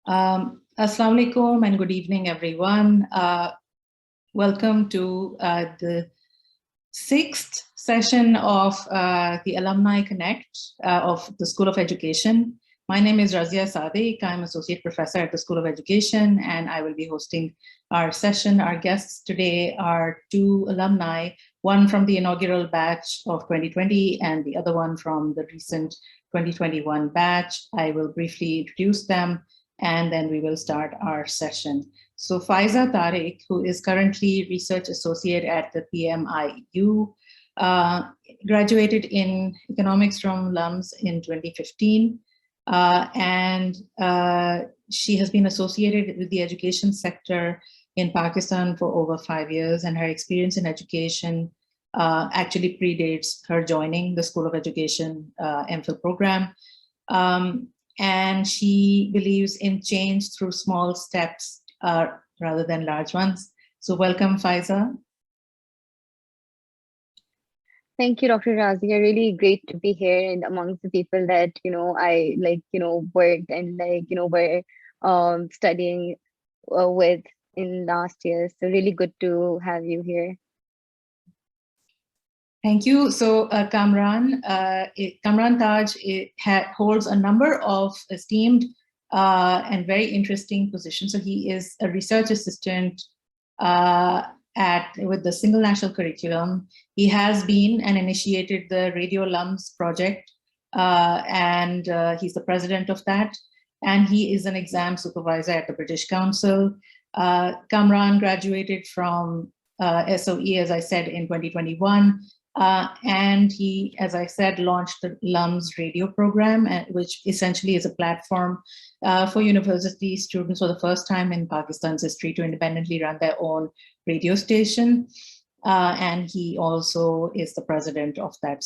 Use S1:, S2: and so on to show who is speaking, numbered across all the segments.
S1: Assalamu alaikum and good evening, everyone. Welcome to the sixth session of the Alumni Connect of the School of Education. My name is Razia Sadiq. I'm Associate Professor at the School of Education, and I will be hosting our session. Our guests today are two alumni, one from the inaugural batch of 2020 and the other one from the recent 2021 batch. I will briefly introduce them and then we will start our session. So Faiza Tariq, who is currently Research Associate at the PMIU, graduated in Economics from LUMS in 2015, and she has been associated with the education sector in Pakistan for over 5 years, and her experience in education actually predates her joining the School of Education MPhil program. And she believes in change through small steps rather than large ones. So welcome, Faiza.
S2: Thank you, Dr. Razi. Really great to be here and amongst the people that, I worked and were studying with in last year. So really good to have you here.
S1: Thank you. So Kamran Taj holds a number of esteemed and very interesting positions. So he is a research assistant with the Single National Curriculum. He has been and initiated the Radio LUMS project, and he's the president of that. And he is an exam supervisor at the British Council. Kamran graduated from SOE, as I said, in 2021. And he, as I said, launched the LUMS radio program, which essentially is a platform for university students for the first time in Pakistan's history to independently run their own radio station. And he also is the president of that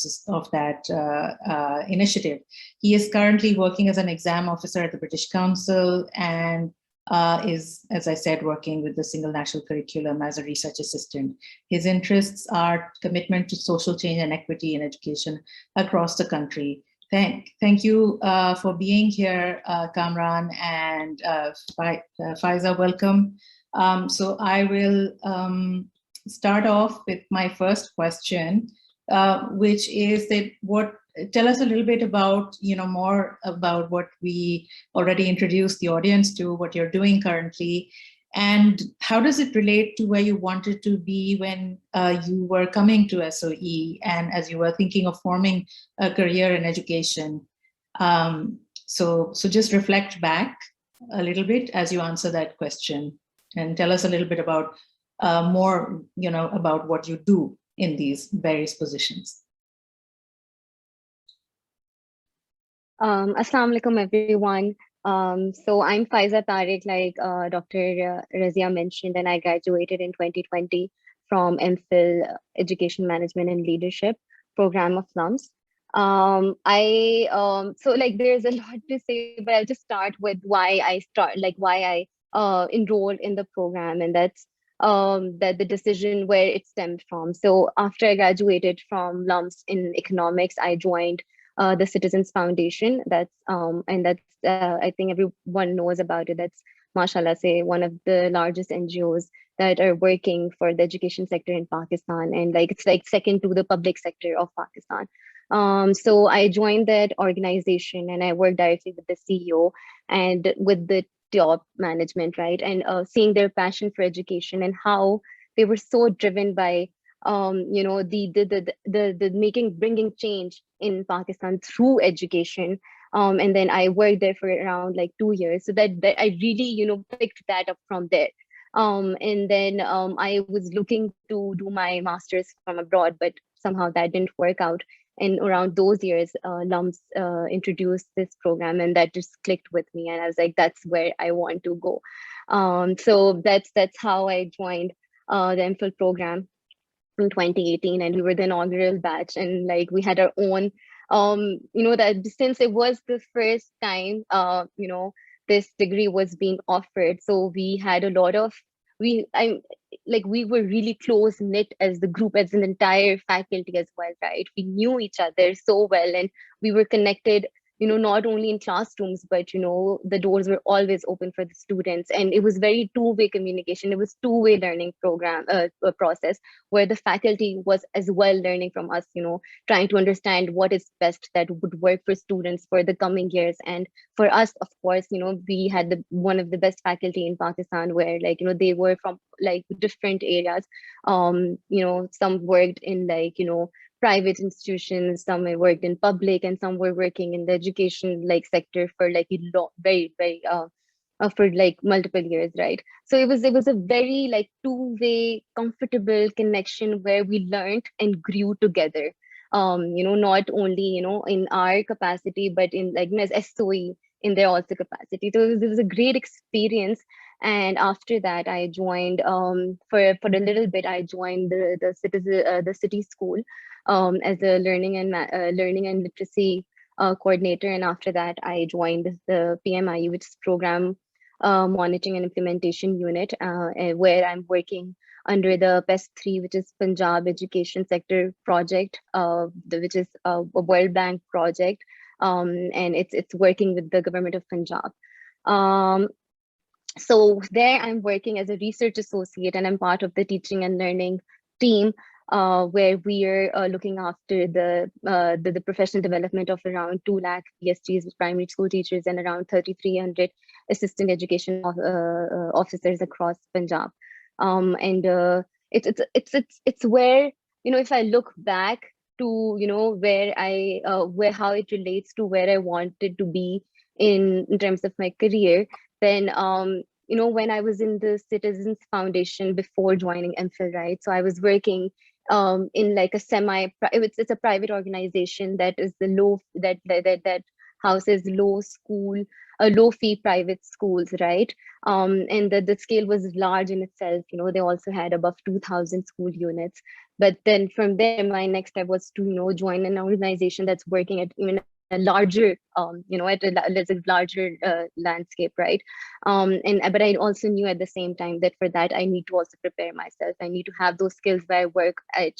S1: initiative. He is currently working as an exam officer at the British Council and is, as I said, working with the Single National Curriculum as a research assistant. His interests are commitment to social change and equity in education across the country. Thank you for being here, Kamran, and Faiza, welcome. So I will start off with my first question, which is that tell us a little bit about, more about what we already introduced the audience to, what you're doing currently, and how does it relate to where you wanted to be when you were coming to SOE and as you were thinking of forming a career in education. So just reflect back a little bit as you answer that question and tell us a little bit about more, about what you do in these various positions.
S2: Assalamu alaikum, everyone. So I'm Faiza Tariq, like Dr. Razia mentioned, and I graduated in 2020 from MPhil Education Management and Leadership program of LUMS. So there's a lot to say, but I'll just start with why I enrolled in the program, and that's that the decision where it stemmed from. So after I graduated from LUMS in economics, I joined the Citizens Foundation. That's I think everyone knows about it. That's, mashallah, say one of the largest NGOs that are working for the education sector in Pakistan, and it's like second to the public sector of Pakistan. So I joined that organization and I worked directly with the CEO and with the top management, right? And seeing their passion for education and how they were so driven by bringing change in Pakistan through education. And then I worked there for around 2 years. So that I really, picked that up from there. And then I was looking to do my master's from abroad, but somehow that didn't work out. And around those years, LUMS introduced this program, and that just clicked with me. And I was like, that's where I want to go. So that's how I joined the MPhil program in 2018, and we were the inaugural batch, and we had our own that since it was the first time this degree was being offered, so we had a lot of we were really close knit as the group, as an entire faculty as well, right? We knew each other so well, and we were connected not only in classrooms, but the doors were always open for the students, and it was very two-way communication. It was two-way learning process, where the faculty was as well learning from us, trying to understand what is best that would work for students for the coming years. And for us, of course, we had one of the best faculty in Pakistan, where they were from different areas. Some worked in private institutions, some worked in public, and some were working in the education sector for very very for multiple years, right? So it was a very two-way comfortable connection where we learned and grew together, not only in our capacity, but in as SOE in their also capacity. So it was a great experience. And after that, I joined for a little bit. I joined the city school as a learning and literacy coordinator. And after that, I joined the PMIU, which is Program Monitoring and Implementation Unit, where I'm working under the PES-3, which is Punjab Education Sector Project, which is a World Bank project, and it's working with the government of Punjab. So there I'm working as a research associate, and I'm part of the teaching and learning team, where we are looking after the professional development of around 2 lakh PSTs, primary school teachers, and around 3,300 assistant education officers across Punjab. And it's where, if I look back to where how it relates to where I wanted to be in terms of my career, then when I was in the Citizens Foundation before joining MPhil, right? So I was working in it's a private organization that is that houses low fee private schools, right? And the scale was large in itself. They also had above 2,000 school units. But then from there, my next step was to join an organization that's working at even a larger at a larger landscape, right? But I also knew at the same time that for that I need to also prepare myself. I need to have those skills where I work at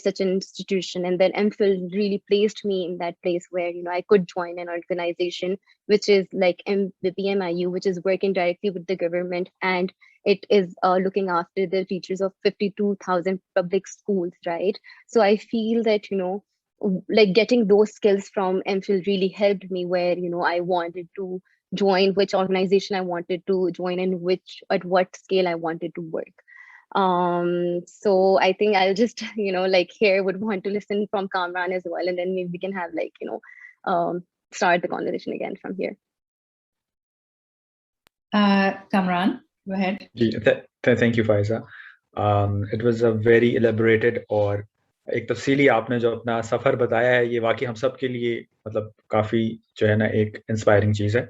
S2: such an institution. And then MPhil really placed me in that place where I could join an organization which is like the PMIU, which is working directly with the government, and it is looking after the teachers of 52,000 public schools, right? So I feel that getting those skills from MPhil really helped me, where I wanted to join, which organization I wanted to join, and at what scale I wanted to work. So I think I'll just here would want to listen from Kamran as well, and then maybe we can have start the conversation again from here.
S1: Kamran, go ahead.
S3: Thank you, Faiza. It was a very elaborated और एक तफसीली आपने जो अपना सफ़र बताया है, ये वाकई हम सब के लिए मतलब काफ़ी जो है ना एक इंस्पायरिंग चीज़ है.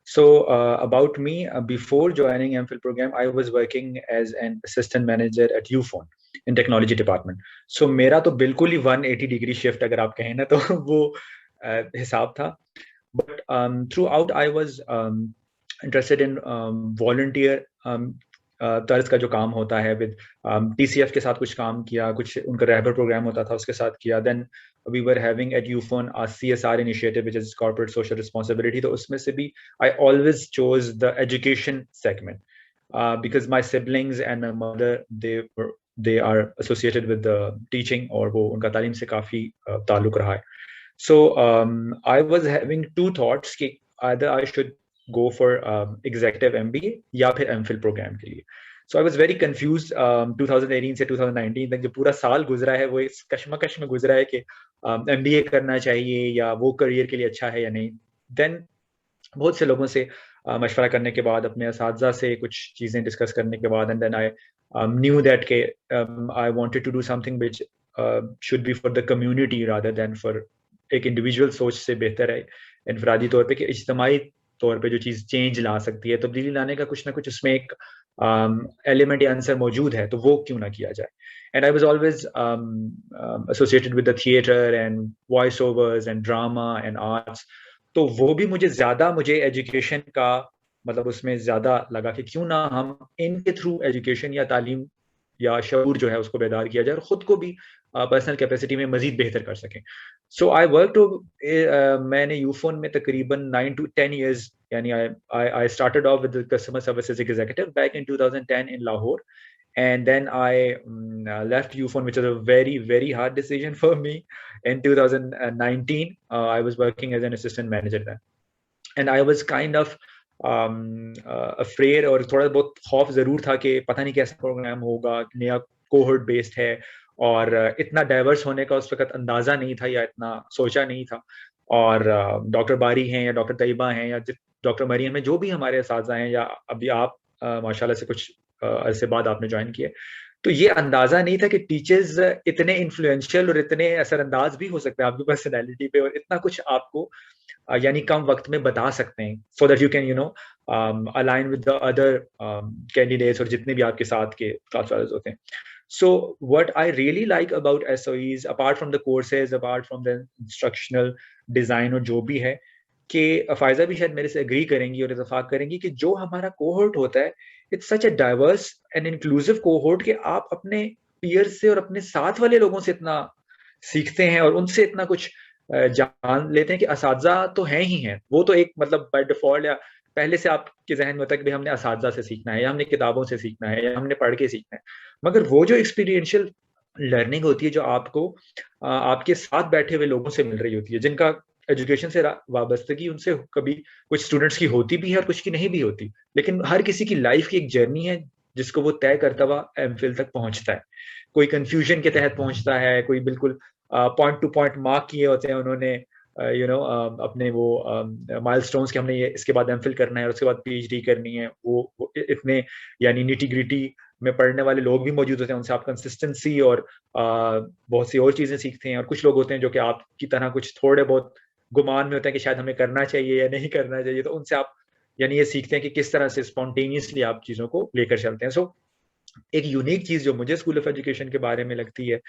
S3: So about me, before joining MPhil program, I was working as an assistant manager at UPhone in technology department. So मेरा तो बिल्कुल ही 180 degree shift अगर आप कहें ना तो वो हिसाब था. But throughout I was interested in volunteer तर्ज का जो काम होता है विद TCF के साथ कुछ काम किया, कुछ उनका रहबर प्रोग्राम होता था उसके साथ किया. Then we were having at UPhone a CSR initiative, which is corporate social responsibility. तो उसमें से भी I always chose the education segment because my siblings and my mother they are associated with the teaching, और वो उनका तालीम से काफी ताल्लुक रहा है. So I was having two thoughts कि either I should go for executive MBA या फिर MPhil program के लिए. So I was very confused 2018 से 2019 तक जो पूरा साल गुजरा है वो इस कश्मकश में गुजरा है कि MBA करना चाहिए या वो करियर के लिए अच्छा है या नहीं. Then बहुत से लोगों से मशवरा करने के बाद, अपने असातिज़ा से कुछ चीज़ें डिस्कस करने के बाद, and then I knew that के I wanted to do something which should be for the community rather than for एक individual सोच से बेहतर है इनफरादी तौर पे कि इज्तिमाई तौर पे जो चीज़ चेंज ला सकती है, तब्दीली लाने का कुछ ना कुछ उसमें एक एलिमेंट या आंसर मौजूद है, तो वो क्यों ना किया जाए. And I was always associated with the theater and voice overs and drama and arts. तो वो भी मुझे एजुकेशन का मतलब उसमें ज़्यादा लगा कि क्यों ना हम इनके थ्रू एजुकेशन या तालीम या शऊर जो है उसको बेदार किया जाए और ख़ुद को भी पर्सनल कैपेसिटी में मजीद बेहतर कर सकें. सो आई वर्क टू मैंने यूफोन में तकरीबन 9 to 10 years, यानी I started off with customer services executive back in 2010 in Lahore. And then I left UFON, which was a very, very hard decision for me. In 2019, I was working as an assistant manager there. And I was kind of afraid, और थोड़ा बहुत खौफ ज़रूर था कि पता नहीं कैसा प्रोग्राम होगा, नया कोहर्ट बेस्ड है, और इतना डाइवर्स होने का उस वक्त अंदाज़ा नहीं था या इतना सोचा नहीं था. और डॉक्टर बारी हैं या डॉक्टर तैयबा हैं या डॉक्टर मरियम हैं, जो भी हमारे असातिज़ा हैं, या अभी आप माशाल्लाह से कुछ अरसे बाद आपने ज्वाइन किए, तो ये अंदाजा नहीं था कि टीचर्स इतने इन्फ्लुएंशियल और इतने असरअंदाज भी हो सकते हैं आपकी पर्सनैलिटी पे, और इतना कुछ आपको यानी कम वक्त में बता सकते हैं, so that you can align with the other candidates और जितने भी आपके साथ के क्लास फेलोज होते हैं. So what I really like about SOEs, apart from the courses, apart from the instructional design और जो भी है, कि फायजा भी शायद मेरे से एग्री करेंगी और इत्तेफाक करेंगी कि जो हमारा कोहोर्ट होता है, it's such a diverse and inclusive cohort कि आप अपने पीयर्स से और अपने साथ वाले लोगों से इतना सीखते हैं और उनसे इतना कुछ जान लेते हैं कि असातिज़ा तो हैं ही हैं. वो तो एक मतलब बाय डिफॉल्ट या पहले से आपके जहन में होता है कि भाई हमने असातिज़ा से सीखना है, या हमने किताबों से सीखना है, या हमने पढ़ के सीखना है. मगर वो जो एक्सपीरियंशियल लर्निंग होती है, जो आपको आपके साथ बैठे हुए लोगों से मिल रही होती है, जिनका एजुकेशन से वाबस्तगी उनसे कभी कुछ स्टूडेंट्स की होती भी है और कुछ की नहीं भी होती, लेकिन हर किसी की लाइफ की एक जर्नी है जिसको वो तय करता हुआ एमफिल तक पहुंचता है. कोई कंफ्यूजन के तहत पहुंचता है, कोई बिल्कुल पॉइंट टू पॉइंट मार्क किए होते हैं उन्होंने, अपने वो माइलस्टोन्स के, हमने ये इसके बाद एमफिल करना है और उसके बाद पीएचडी करनी है. वो इतने यानी निटी-ग्रिटी में पढ़ने वाले लोग भी मौजूद होते हैं, उनसे आप कंसिस्टेंसी और बहुत सी और चीज़ें सीखते हैं. और कुछ लोग होते हैं जो कि आपकी तरह कुछ थोड़े बहुत गुमान में होते हैं कि शायद हमें करना चाहिए या नहीं करना चाहिए, तो उनसे आप यानी ये सीखते हैं कि किस तरह से स्पॉन्टेनियसली आप चीज़ों को लेकर चलते हैं. सो एक यूनिक चीज़ जो मुझे स्कूल ऑफ एजुकेशन के बारे में लगती है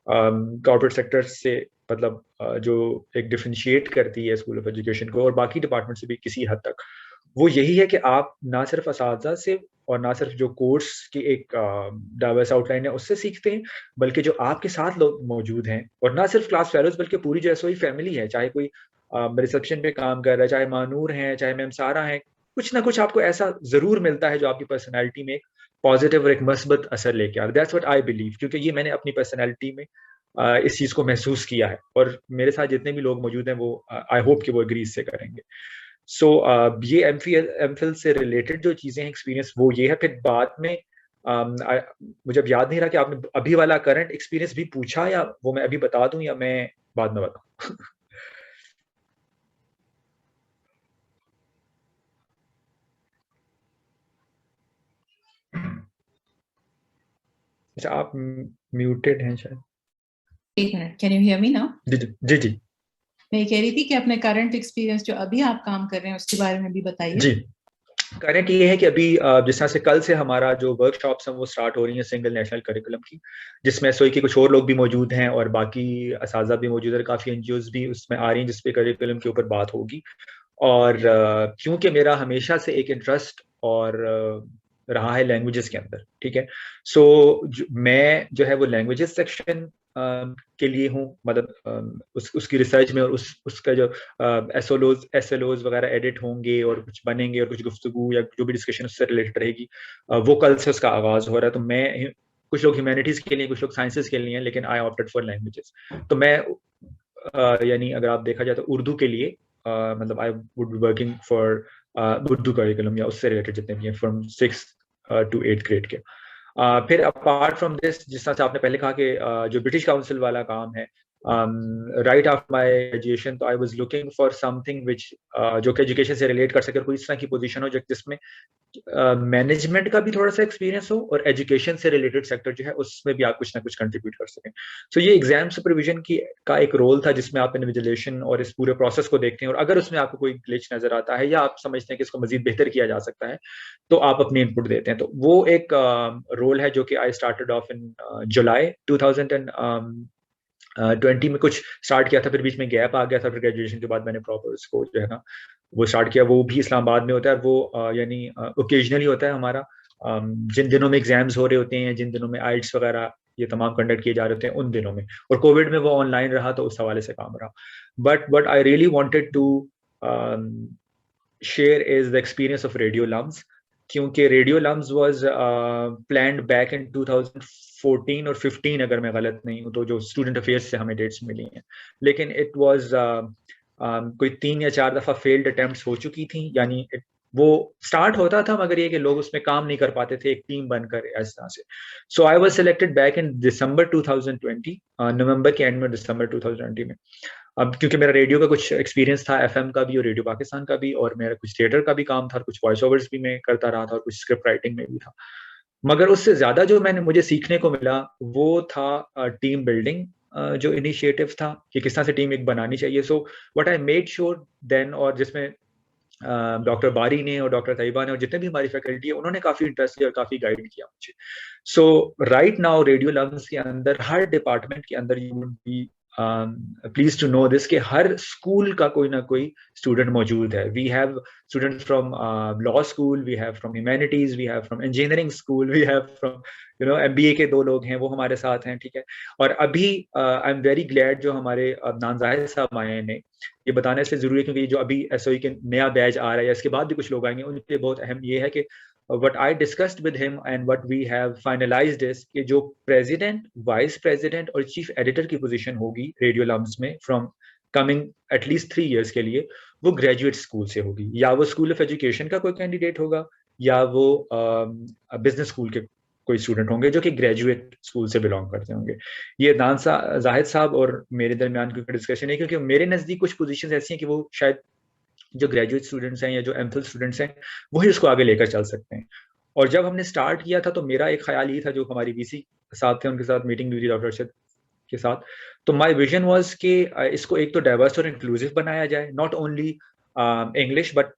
S3: कॉर्पोरेट सेक्टर से, मतलब जो एक डिफरेंशिएट करती है स्कूल ऑफ एजुकेशन को और बाकी डिपार्टमेंट से भी किसी हद तक, वो यही है कि आप ना सिर्फ असातिज़ा से और ना सिर्फ जो कोर्स की एक डाइवर्स आउटलाइन है उससे सीखते हैं, बल्कि जो आपके साथ लोग मौजूद हैं, और ना सिर्फ क्लास फेलोज बल्कि पूरी जो एसओई फैमिली है, चाहे कोई रिसेप्शन पे काम कर रहा है, चाहे मानूर हैं, चाहे मैम सारा हैं, कुछ ना कुछ आपको ऐसा ज़रूर मिलता है जो आपकी पर्सनैलिटी में एक पॉजिटिव और एक मस्बत असर लेके आ रहा है. दैट्स व्हाट आई बिलीव, क्योंकि ये मैंने अपनी पर्सनैलिटी में इस चीज़ को महसूस किया है, और मेरे साथ जितने भी लोग मौजूद हैं वो आई होप कि वो एग्री इससे करेंगे. सो ये एमफिल से रिलेटेड जो चीज़ें हैं, एक्सपीरियंस वो ये है. फिर बाद में मुझे अब याद नहीं रहा कि आपने अभी वाला करंट एक्सपीरियंस भी पूछा, या वो मैं अभी बता दूं या मैं बाद में बताऊं. अच्छा, आप म्यूटेड हैं शायद.
S1: एक minute, can you hear me now?
S3: जी जी जी.
S1: मैं ये कह रही थी कि अपने करंट एक्सपीरियंस जो अभी आप काम कर रहे हैं उसके बारे में भी बताइए.
S3: जी, करंट ये है कि अभी जिस तरह से कल से हमारा जो वर्कशॉप्स हैं वो स्टार्ट हो रही हैं सिंगल नेशनल करिकुलम की, जिसमें एसओई के कुछ और लोग भी मौजूद हैं और बाकी असातिज़ा भी मौजूद है, काफ़ी एनजीओज भी उसमें आ रही हैं जिसपे करिकुलम के ऊपर बात होगी. और क्योंकि मेरा हमेशा से एक इंटरेस्ट और रहा है लैंग्वेजेस के अंदर, ठीक है, सो मैं जो है वो लैंग्वेजेस सेक्शन के लिए हूँ, मतलब उसकी रिसर्च में, और उसका जो एसएलओज वगैरह एडिट होंगे और कुछ बनेंगे और कुछ गुफ्तगू या जो भी डिस्कशन उससे रिलेटेड रहेगी, वो कल से उसका आगाज हो रहा है. तो मैं, कुछ लोग ह्यूमैनिटीज के लिए, कुछ लोग साइंसेस के लिए, लेकिन आई ऑप्टेड फॉर लैंग्वेजेस. तो मैं यानी अगर आप देखा जाए तो उर्दू के लिए मतलब I would be working for Urdu curriculum या उससे रिलेटेड जितने भी हैं फ्रॉम 6 to 8 ग्रेड के. फिर अपार्ट फ्रॉम दिस, जिस तरह से आपने पहले कहा कि जो ब्रिटिश काउंसिल वाला काम है, राइट आफ्टर माय ग्रेजुएशन, तो I was looking for something which जो कि एजुकेशन से रिलेट कर सके, कोई इस तरह की पोजीशन हो जिसमें मैनेजमेंट का भी थोड़ा सा एक्सपीरियंस हो और एजुकेशन से रिलेटेड सेक्टर जो है उसमें भी आप कुछ ना कुछ कंट्रीब्यूट कर सकें. सो ये एग्जाम सुपरविजन का एक रोल था जिसमें आप इन्विजिलेशन और इस पूरे प्रोसेस को देखते हैं, और अगर उसमें आपको कोई ग्लिच नजर आता है या आप समझते हैं कि इसको मजीद बेहतर किया जा सकता है, तो आप अपनी इनपुट देते हैं. तो वो एक रोल है जो कि आई स्टार्टेड ऑफ इन जुलाई 2020 में कुछ स्टार्ट किया था, फिर बीच में गैप आ गया था, फिर ग्रेजुएशन के बाद मैंने प्रॉपर उसको जो है ना वो स्टार्ट किया. वो भी इस्लामाबाद में होता है, वो यानी ओकेजनली होता है हमारा, जिन दिनों में एग्जाम्स हो रहे होते हैं, जिन दिनों में आइल्स वगैरह ये तमाम कंडक्ट किए जा रहे थे उन दिनों में, और कोविड में वो ऑनलाइन रहा तो उस हवाले से काम रहा. But I really wanted to share is the experience of radio LUMS, क्योंकि radio LUMS was planned back in 2014 और 15 अगर मैं गलत नहीं हूँ, तो जो स्टूडेंट अफेयर्स से हमें डेट्स मिली हैं, लेकिन इट वाज कोई 3 या 4 दफा फेल्ड अटेम्प्ट्स हो चुकी थी. यानी वो स्टार्ट होता था मगर ये कि लोग उसमें काम नहीं कर पाते थे एक टीम बनकर इस तरह से. So I was selected back in December 2020, नवंबर के एंड में, दिसंबर 2020 में. अब क्योंकि मेरा रेडियो का कुछ एक्सपीरियंस था, एफएम का भी और रेडियो पाकिस्तान का भी, और मेरा कुछ थिएटर का भी काम था, कुछ वॉइस ओवर्स भी मैं करता रहा था और कुछ स्क्रिप्ट राइटिंग में भी था. मगर उससे ज्यादा जो मुझे सीखने को मिला वो था टीम बिल्डिंग, जो इनिशिएटिव था कि किस तरह से टीम एक बनानी चाहिए. So what I made sure then, और जिसमें डॉक्टर बारी ने और डॉक्टर तैयबा ने और जितने भी हमारी फैकल्टी है उन्होंने काफी इंटरेस्ट लिया और काफी गाइड किया मुझे. So right now radio LUMS के अंदर, हर डिपार्टमेंट के अंदर, you would be please to know this, कि हर स्कूल का कोई ना कोई स्टूडेंट मौजूद है. We have students from law school, we have from humanities, we have from engineering school, we have from MBA के 2 लोग हैं वो हमारे साथ हैं. ठीक है. और अभी आई एम वेरी ग्लैड जो हमारे अदनान जाहिद साहब आए ने, ये बताने इसलिए जरूरी है क्योंकि जो अभी एसओई के नया बैच आ रहा है या इसके बाद भी कुछ लोग आएंगे, उनके लिए बहुत अहम ये है कि what I discussed with him and what we have finalized is कि जो प्रेसिडेंट, वाइस प्रेसिडेंट और चीफ एडिटर की पोजीशन होगी रेडियो लम्स में फ्रॉम कमिंग एटलीस्ट 3 years के लिए, वो ग्रेजुएट स्कूल से होगी. या वो स्कूल ऑफ एजुकेशन का कोई कैंडिडेट होगा, या वो बिजनेस स्कूल के कोई स्टूडेंट होंगे जो कि ग्रेजुएट स्कूल से बिलोंग करते होंगे. ये अदनान जाहिद साहब और मेरे दरमियान कोई डिस्कशन है, क्योंकि मेरे नज़दीक कुछ पोजीशंस ऐसी हैं कि वो शायद जो ग्रेजुएट स्टूडेंट्स हैं या जो एमफिल स्टूडेंट्स हैं वही उसको आगे लेकर चल सकते हैं. और जब हमने स्टार्ट किया था तो मेरा एक ख्याल ये था, जो हमारी वीसी साथ थे उनके साथ मीटिंग हुई थी डॉक्टर अर्शद के साथ, तो माय विजन वाज कि इसको एक तो डाइवर्स और इंक्लूसिव बनाया जाए, not only English but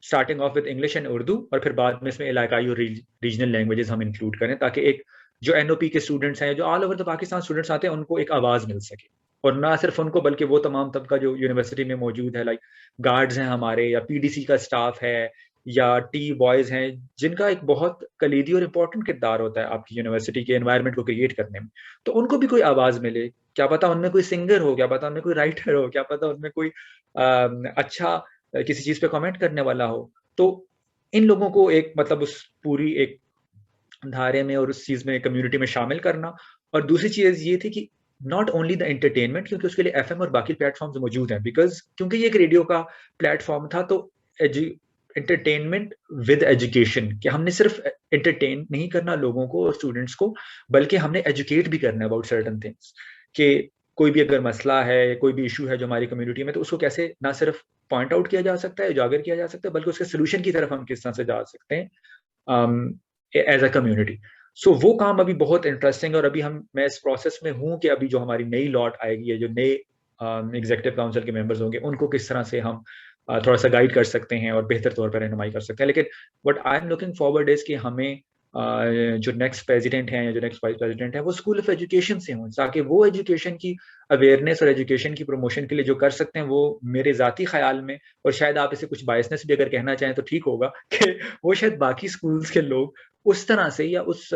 S3: starting of with English and Urdu, और फिर बाद में इसमें इलाकाई और रीजनल लैंग्वेजेस हम इंक्लूड करें, ताकि एक जो एनओपी के स्टूडेंट्स हैं, जो all over the Pakistan students आते हैं, उनको एक आवाज़ मिल सके. और ना सिर्फ उनको बल्कि वो तमाम तबका जो यूनिवर्सिटी में मौजूद है, लाइक गार्ड्स हैं हमारे, या पीडीसी का स्टाफ है, या टी बॉयज़ हैं, जिनका एक बहुत कलीदी और इम्पोर्टेंट किरदार होता है आपकी यूनिवर्सिटी के एनवायरनमेंट को क्रिएट करने में. तो उनको भी कोई आवाज़ मिले. क्या पता उनमें कोई सिंगर हो, क्या पता उनमें कोई राइटर हो, क्या पता उनमें कोई अच्छा किसी चीज़ पे कमेंट करने वाला हो. तो इन लोगों को एक मतलब उस पूरी एक धारे में और उस चीज़ में कम्युनिटी में शामिल करना. और दूसरी चीज़ ये थी कि नॉट ओनली द एंटरटेनमेंट, क्योंकि उसके लिए एफएम और बाकी प्लेटफॉर्म्स मौजूद हैं, बिकॉज क्योंकि ये एक रेडियो का प्लेटफॉर्म था, तो एंटरटेनमेंट विद एजुकेशन, कि हमने सिर्फ एंटरटेन नहीं करना लोगों को और स्टूडेंट्स को, बल्कि हमने एजुकेट भी करना अबाउट सर्टन थिंग्स, कि कोई भी अगर मसला है, कोई भी इशू है जो हमारी कम्युनिटी में, तो उसको कैसे ना सिर्फ पॉइंट आउट किया जा सकता है, उजागर किया जा सकता है, बल्कि उसके सोल्यूशन की तरफ हम किस तरह से जा सकते हैं एज अ कम्युनिटी. सो वो काम अभी बहुत इंटरेस्टिंग है, और अभी मैं इस प्रोसेस में हूँ कि अभी जो हमारी नई लॉट आएगी है, जो नए एग्जीक्यूटिव काउंसिल के मेंबर्स होंगे, उनको किस तरह से हम थोड़ा सा गाइड कर सकते हैं और बेहतर तौर पर रहनुमाई कर सकते हैं. लेकिन what I am looking forward is कि हमें जो नेक्स्ट प्रेसिडेंट हैं या जो नेक्स्ट वाइस प्रेसिडेंट हैं वो स्कूल ऑफ एजुकेशन से हों, ताकि वो एजुकेशन की अवेयरनेस और एजुकेशन की प्रमोशन के लिए जो कर सकते हैं, वो मेरे ज़ाती ख्याल में, और शायद आप इसे कुछ बायसनेस भी अगर कहना चाहें तो ठीक होगा, कि वो शायद बाकी स्कूल्स के लोग उस तरह से या उस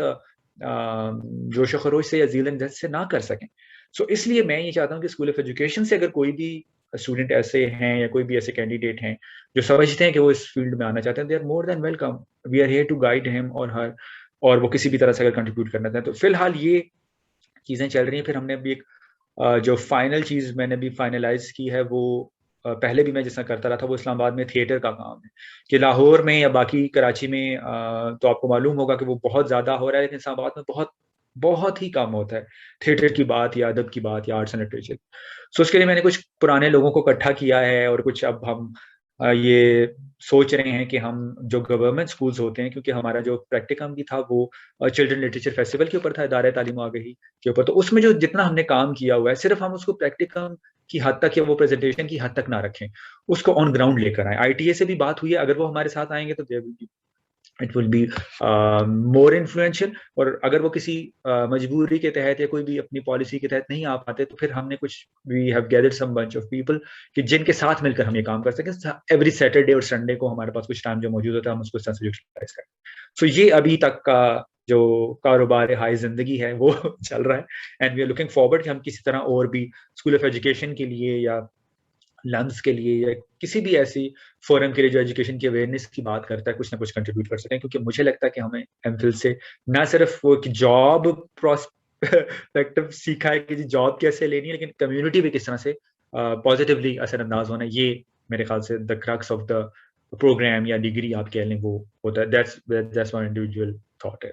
S3: जोश खरोश से या ज़ीलन से ना कर सकें. सो इसलिए मैं ये चाहता हूँ कि स्कूल ऑफ एजुकेशन से अगर कोई भी स्टूडेंट ऐसे हैं या कोई भी ऐसे कैंडिडेट हैं जो समझते हैं कि वो इस फील्ड में आना चाहते हैं, they are more than welcome. We are here to guide him और हर, और वो किसी भी तरह से अगर कंट्रीब्यूट करना चाहते हैं. तो फिलहाल ये चीज़ें चल रही हैं. फिर हमने अभी एक जो फाइनल चीज़ मैंने भी फाइनलाइज की है, वो पहले भी मैं जिस तरह करता रहा था, वो इस्लामाबाद में थिएटर का काम है, कि लाहौर में या बाकी कराची में तो आपको मालूम होगा कि वो बहुत ज़्यादा हो रहा है, लेकिन इस्लामाबाद में बहुत बहुत ही कम होता है थिएटर की बात या अदब की बात या आर्ट्स एंड लिटरेचर. सो उसके लिए मैंने कुछ पुराने लोगों को इकट्ठा किया है, और कुछ अब हम ये सोच रहे हैं कि हम जो गवर्नमेंट स्कूल्स होते हैं, क्योंकि हमारा जो प्रैक्टिकम भी था वो चिल्ड्रन लिटरेचर फेस्टिवल के ऊपर था, इदारे तालीम आगाही के ऊपर, तो उसमें जो जितना हमने काम किया हुआ है, सिर्फ हम उसको प्रैक्टिकम की हद तक या वो प्रेजेंटेशन की हद तक ना रखें, उसको ऑन ग्राउंड लेकर आए. आईटीए से भी बात हुई है, अगर वो हमारे साथ आएंगे तो it will be more influential. और अगर वो किसी मजबूरी के तहत या कोई भी अपनी पॉलिसी के तहत नहीं आ पाते, तो फिर हमने कुछ we have gathered some bunch of people कि जिनके साथ मिलकर हम ये काम कर सकें. एवरी सैटरडे और संडे को हमारे पास कुछ टाइम जो मौजूद होता है, हम उसको यूटिलाइज करें. सो ये अभी तक का जो कारोबार हाई जिंदगी है वो चल रहा है, and we are looking forward कि हम किसी तरह और भी स्कूल ऑफ एजुकेशन के लिए या लंच के लिए या किसी भी ऐसी फोरम के लिए जो एजुकेशन की अवेयरनेस की बात करता है कुछ ना कुछ कंट्रीब्यूट कर सकें, क्योंकि मुझे लगता है कि हमें एमफिल से ना सिर्फ वो कि जॉब प्रोस्पेक्टिव सीखा है कि जॉब कैसे लेनी है, लेकिन कम्युनिटी भी किस तरह से पॉजिटिवली असरअंदाज होना, ये मेरे ख्याल से the crux of the program या डिग्री आप कह लें वो होता है। दैट्स माय इंडिविजुअल थॉट है।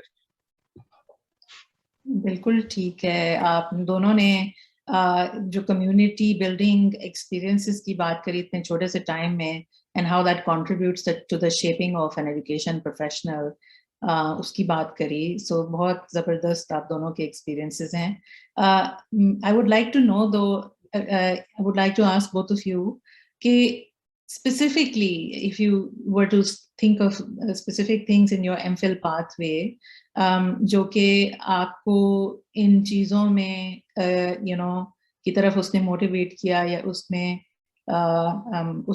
S1: बिल्कुल ठीक है। आप दोनों ने जो कम्युनिटी बिल्डिंग एक्सपीरियंसेस की बात करी इतने छोटे से टाइम में, and how that contributes to the shaping of an education professional, उसकी बात करी। सो बहुत ज़बरदस्त आप दोनों के एक्सपीरियंसेस हैं। I would like to know though, I would like to ask both of you कि specifically, if you were to think of specific things in your MPhil pathway, जो कि आपको इन चीज़ों में की तरफ उसने मोटिवेट किया या उसमें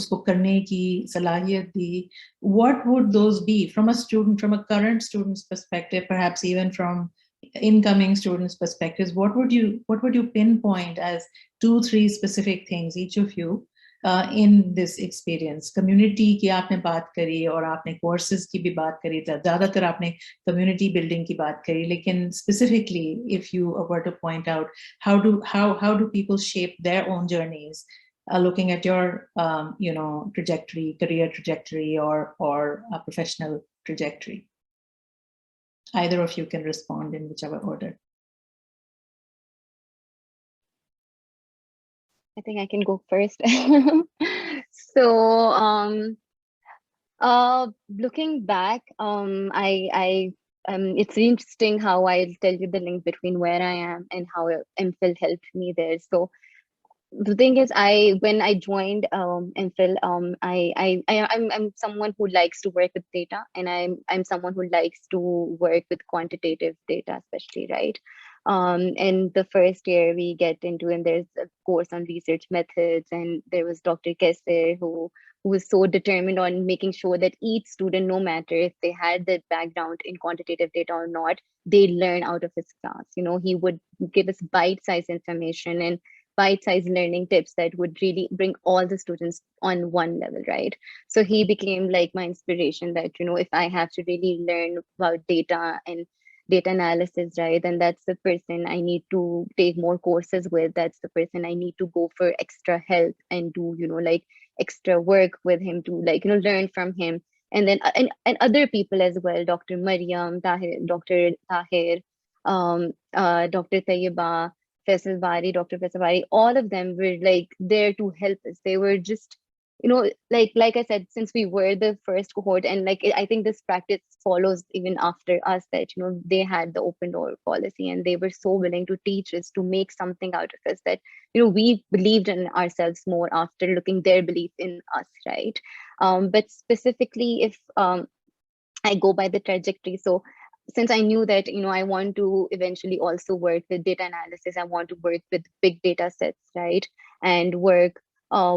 S1: उसको करने की सलाहियत दी, what would those be from a student, from a current student's perspective, perhaps even from incoming students' perspectives? What would you pinpoint as 2-3 specific things, each of you, in this experience? Community की आपने बात करी और आपने courses की भी बात करी, ज़्यादातर आपने community building की बात करी, लेकिन specifically if you were to point out how do people shape their own journeys, looking at your trajectory, career trajectory or a professional trajectory? Either of you can respond in whichever order.
S2: I think I can go first. So, looking back, it's interesting how I'll tell you the link between where I am and how MPhil helped me there. So the thing is, when I joined MPhil, I'm someone who likes to work with data, and I'm someone who likes to work with quantitative data, especially, right? In the first year we get into, and there's a course on research methods, and there was Dr. Kesser who was so determined on making sure that each student, no matter if they had the background in quantitative data or not, they learn out of his class. He would give us bite-sized information and bite-sized learning tips that would really bring all the students on one level, right? So he became like my inspiration that, if I have to really learn about data and data analysis, right, then that's the person I need to take more courses with. That's the person I need to go for extra help and do, like extra work with him to learn from him. And then and other people as well, Dr. Mariam, Dr. Tahir, Dr. Tayyiba, Faisal Bari, Dr. Faisal Bari, all of them were like there to help us. They were just, like I said, since we were the first cohort, and I think this practice follows even after us, that they had the open door policy, and they were so willing to teach us, to make something out of us, that we believed in ourselves more after looking their belief in us, right? But specifically, if I go by the trajectory, so since I knew that I want to eventually also work with data analysis, I want to work with big data sets, right, and work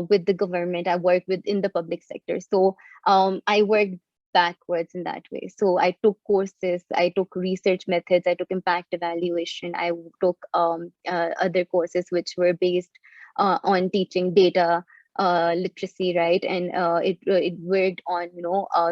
S2: with the government. I work within the public sector, so I worked backwards in that way. So I took courses, I took research methods, I took impact evaluation, I took other courses which were based on teaching data literacy, right, and it worked on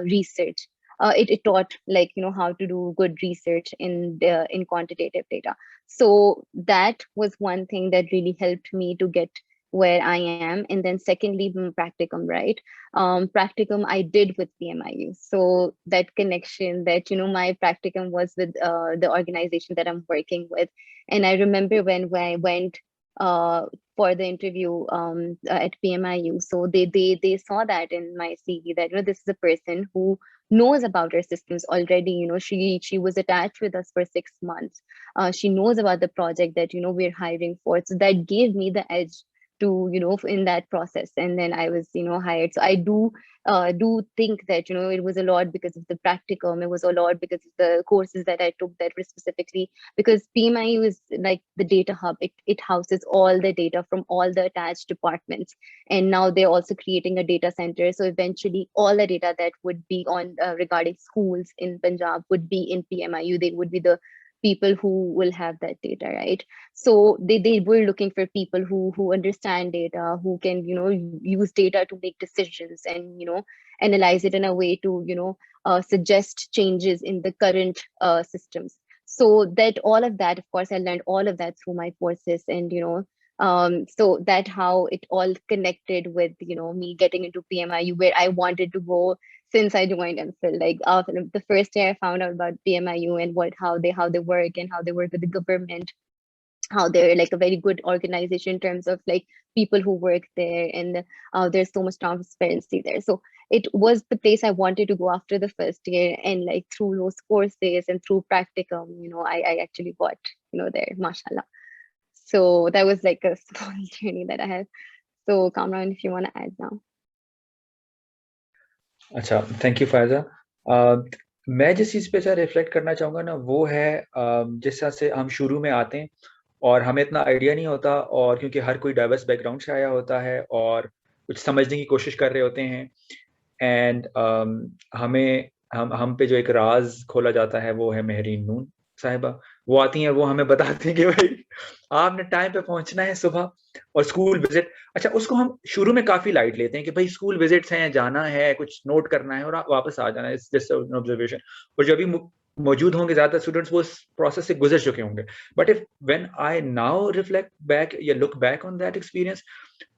S2: research. It taught how to do good research in quantitative data. So that was one thing that really helped me to get where I am. And then secondly, practicum, right? Practicum I did with PMIU. So that connection, that my practicum was with the organization that I'm working with. And I remember when I went for the interview at PMIU, so they saw that in my CV, that this is a person who knows about our systems already. She was attached with us for 6 months. She knows about the project that we're hiring for. So that gave me the edge to, in that process. And then I was, hired. So I do think that, it was a lot because of the practicum. It was a lot because of the courses that I took that were specifically, because PMIU is like the data hub. It houses all the data from all the attached departments. And now they're also creating a data center. So eventually all the data that would be on regarding schools in Punjab would be in PMIU. They would be the people who will have that data, right? So they were looking for people who understand data, who can, use data to make decisions and, analyze it in a way to, suggest changes in the current systems. So that all of that, of course, I learned all of that through my courses. And, so that how it all connected with, me getting into PMIU, where I wanted to go since I joined MPhil. Like after the first year I found out about PMIU and how they work and how they work with the government, how they're like a very good organization in terms of like people who work there, and there's so much transparency there. So it was the place I wanted to go after the first year, and like through those courses and through practicum, I actually got, there, mashallah. So that was like a small journey that I have. So Kamran, if you want to add now.
S3: अच्छा, thank you Faiza. मैं जिस चीज़ पे sir reflect करना चाहूँगा ना, वो है जिस तरह से हम शुरू में आते हैं और हमें इतना आइडिया नहीं होता, और क्योंकि हर कोई डाइवर्स बैकग्राउंड से आया होता है और कुछ समझने की कोशिश कर रहे होते हैं, एंड हम पे जो एक राज खोला जाता है वो है मेहरीन नून साहिबा। वो आती हैं, वो हमें बताती हैं कि भाई आपने टाइम पे पहुंचना है सुबह, और स्कूल विजिट। अच्छा, उसको हम शुरू में काफी लाइट लेते हैं कि भाई स्कूल विजिट्स हैं, जाना है, कुछ नोट करना है और आप वापस आ जाना है, जस्ट ऑब्जर्वेशन। और जो भी मौजूद होंगे ज्यादातर स्टूडेंट्स वो प्रोसेस से गुजर चुके होंगे। But if when I now reflect back या look back on that experience,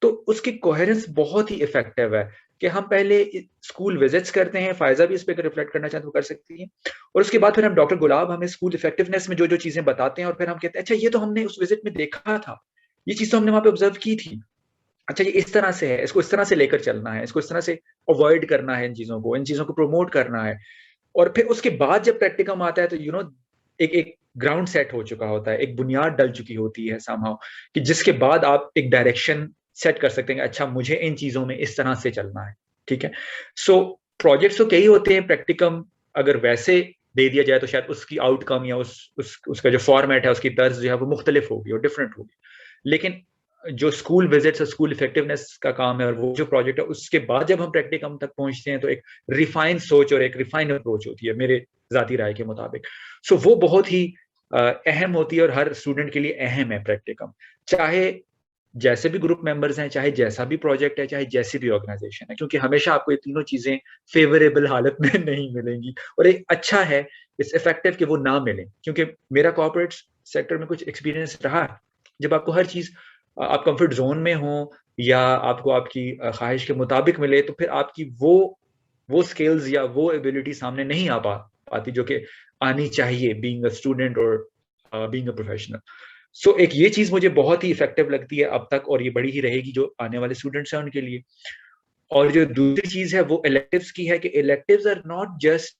S3: तो उसकी कोहेरेंस बहुत ही इफेक्टिव है कि हम पहले स्कूल विजिट्स करते हैं। फायजा भी इस पे रिफ्लेक्ट करना चाहते तो कर सकती हैं। और उसके बाद फिर हम डॉक्टर गुलाब हमें स्कूल इफेक्टिवनेस में जो जो चीजें बताते हैं, और फिर हम कहते हैं अच्छा ये तो हमने उस विजिट में देखा था, ये चीज तो हमने वहां पे ऑब्जर्व की थी, अच्छा ये इस तरह से है, इसको इस तरह से लेकर चलना है, इसको इस तरह से अवॉइड करना है, इन चीजों को प्रमोट करना है। और फिर उसके बाद जब प्रैक्टिकम आता है तो एक ग्राउंड सेट हो चुका होता है, एक बुनियाद डल चुकी होती है समहाउ, कि जिसके बाद आप एक डायरेक्शन सेट कर सकते हैं, अच्छा मुझे इन चीजों में इस तरह से चलना है, ठीक है। सो प्रोजेक्ट्स तो कई होते हैं, प्रैक्टिकम अगर वैसे दे दिया जाए तो शायद उसकी आउटकम या उसका जो फॉर्मेट है, उसकी तर्ज जो है वो मुख्तलिफ होगी और डिफरेंट होगी। लेकिन जो स्कूल विजिट्स और स्कूल इफेक्टिवनेस का काम है, और वो जो प्रोजेक्ट है, उसके बाद जब हम प्रैक्टिकम तक पहुंचते हैं तो एक रिफाइंड सोच और एक रिफाइंड अप्रोच होती है मेरे जाती राय के मुताबिक। सो वो बहुत ही अहम होती है और हर स्टूडेंट के लिए अहम है प्रैक्टिकम, चाहे जैसे भी ग्रुप मेंबर्स हैं, चाहे जैसा भी प्रोजेक्ट है, चाहे जैसी भी ऑर्गेनाइजेशन है, क्योंकि हमेशा आपको ये तीनों चीजें फेवरेबल हालत में नहीं मिलेंगी। और एक अच्छा है इट्स इफेक्टिव कि वो ना मिले, क्योंकि मेरा कॉर्पोरेट सेक्टर में कुछ एक्सपीरियंस रहा है, जब आपको हर चीज आप कंफर्ट जोन में हो या आपको आपकी ख्वाहिश के मुताबिक मिले, तो फिर आपकी वो स्किल्स या वो एबिलिटी सामने नहीं आ पाती जो कि आनी चाहिए बीइंग अ स्टूडेंट और बीइंग अ प्रोफेशनल। सो एक ये चीज मुझे बहुत ही इफेक्टिव लगती है अब तक, और ये बड़ी ही रहेगी जो आने वाले स्टूडेंट्स हैं उनके लिए। और जो दूसरी चीज है वो इलेक्टिव्स की है, कि इलेक्टिव्स आर नॉट जस्ट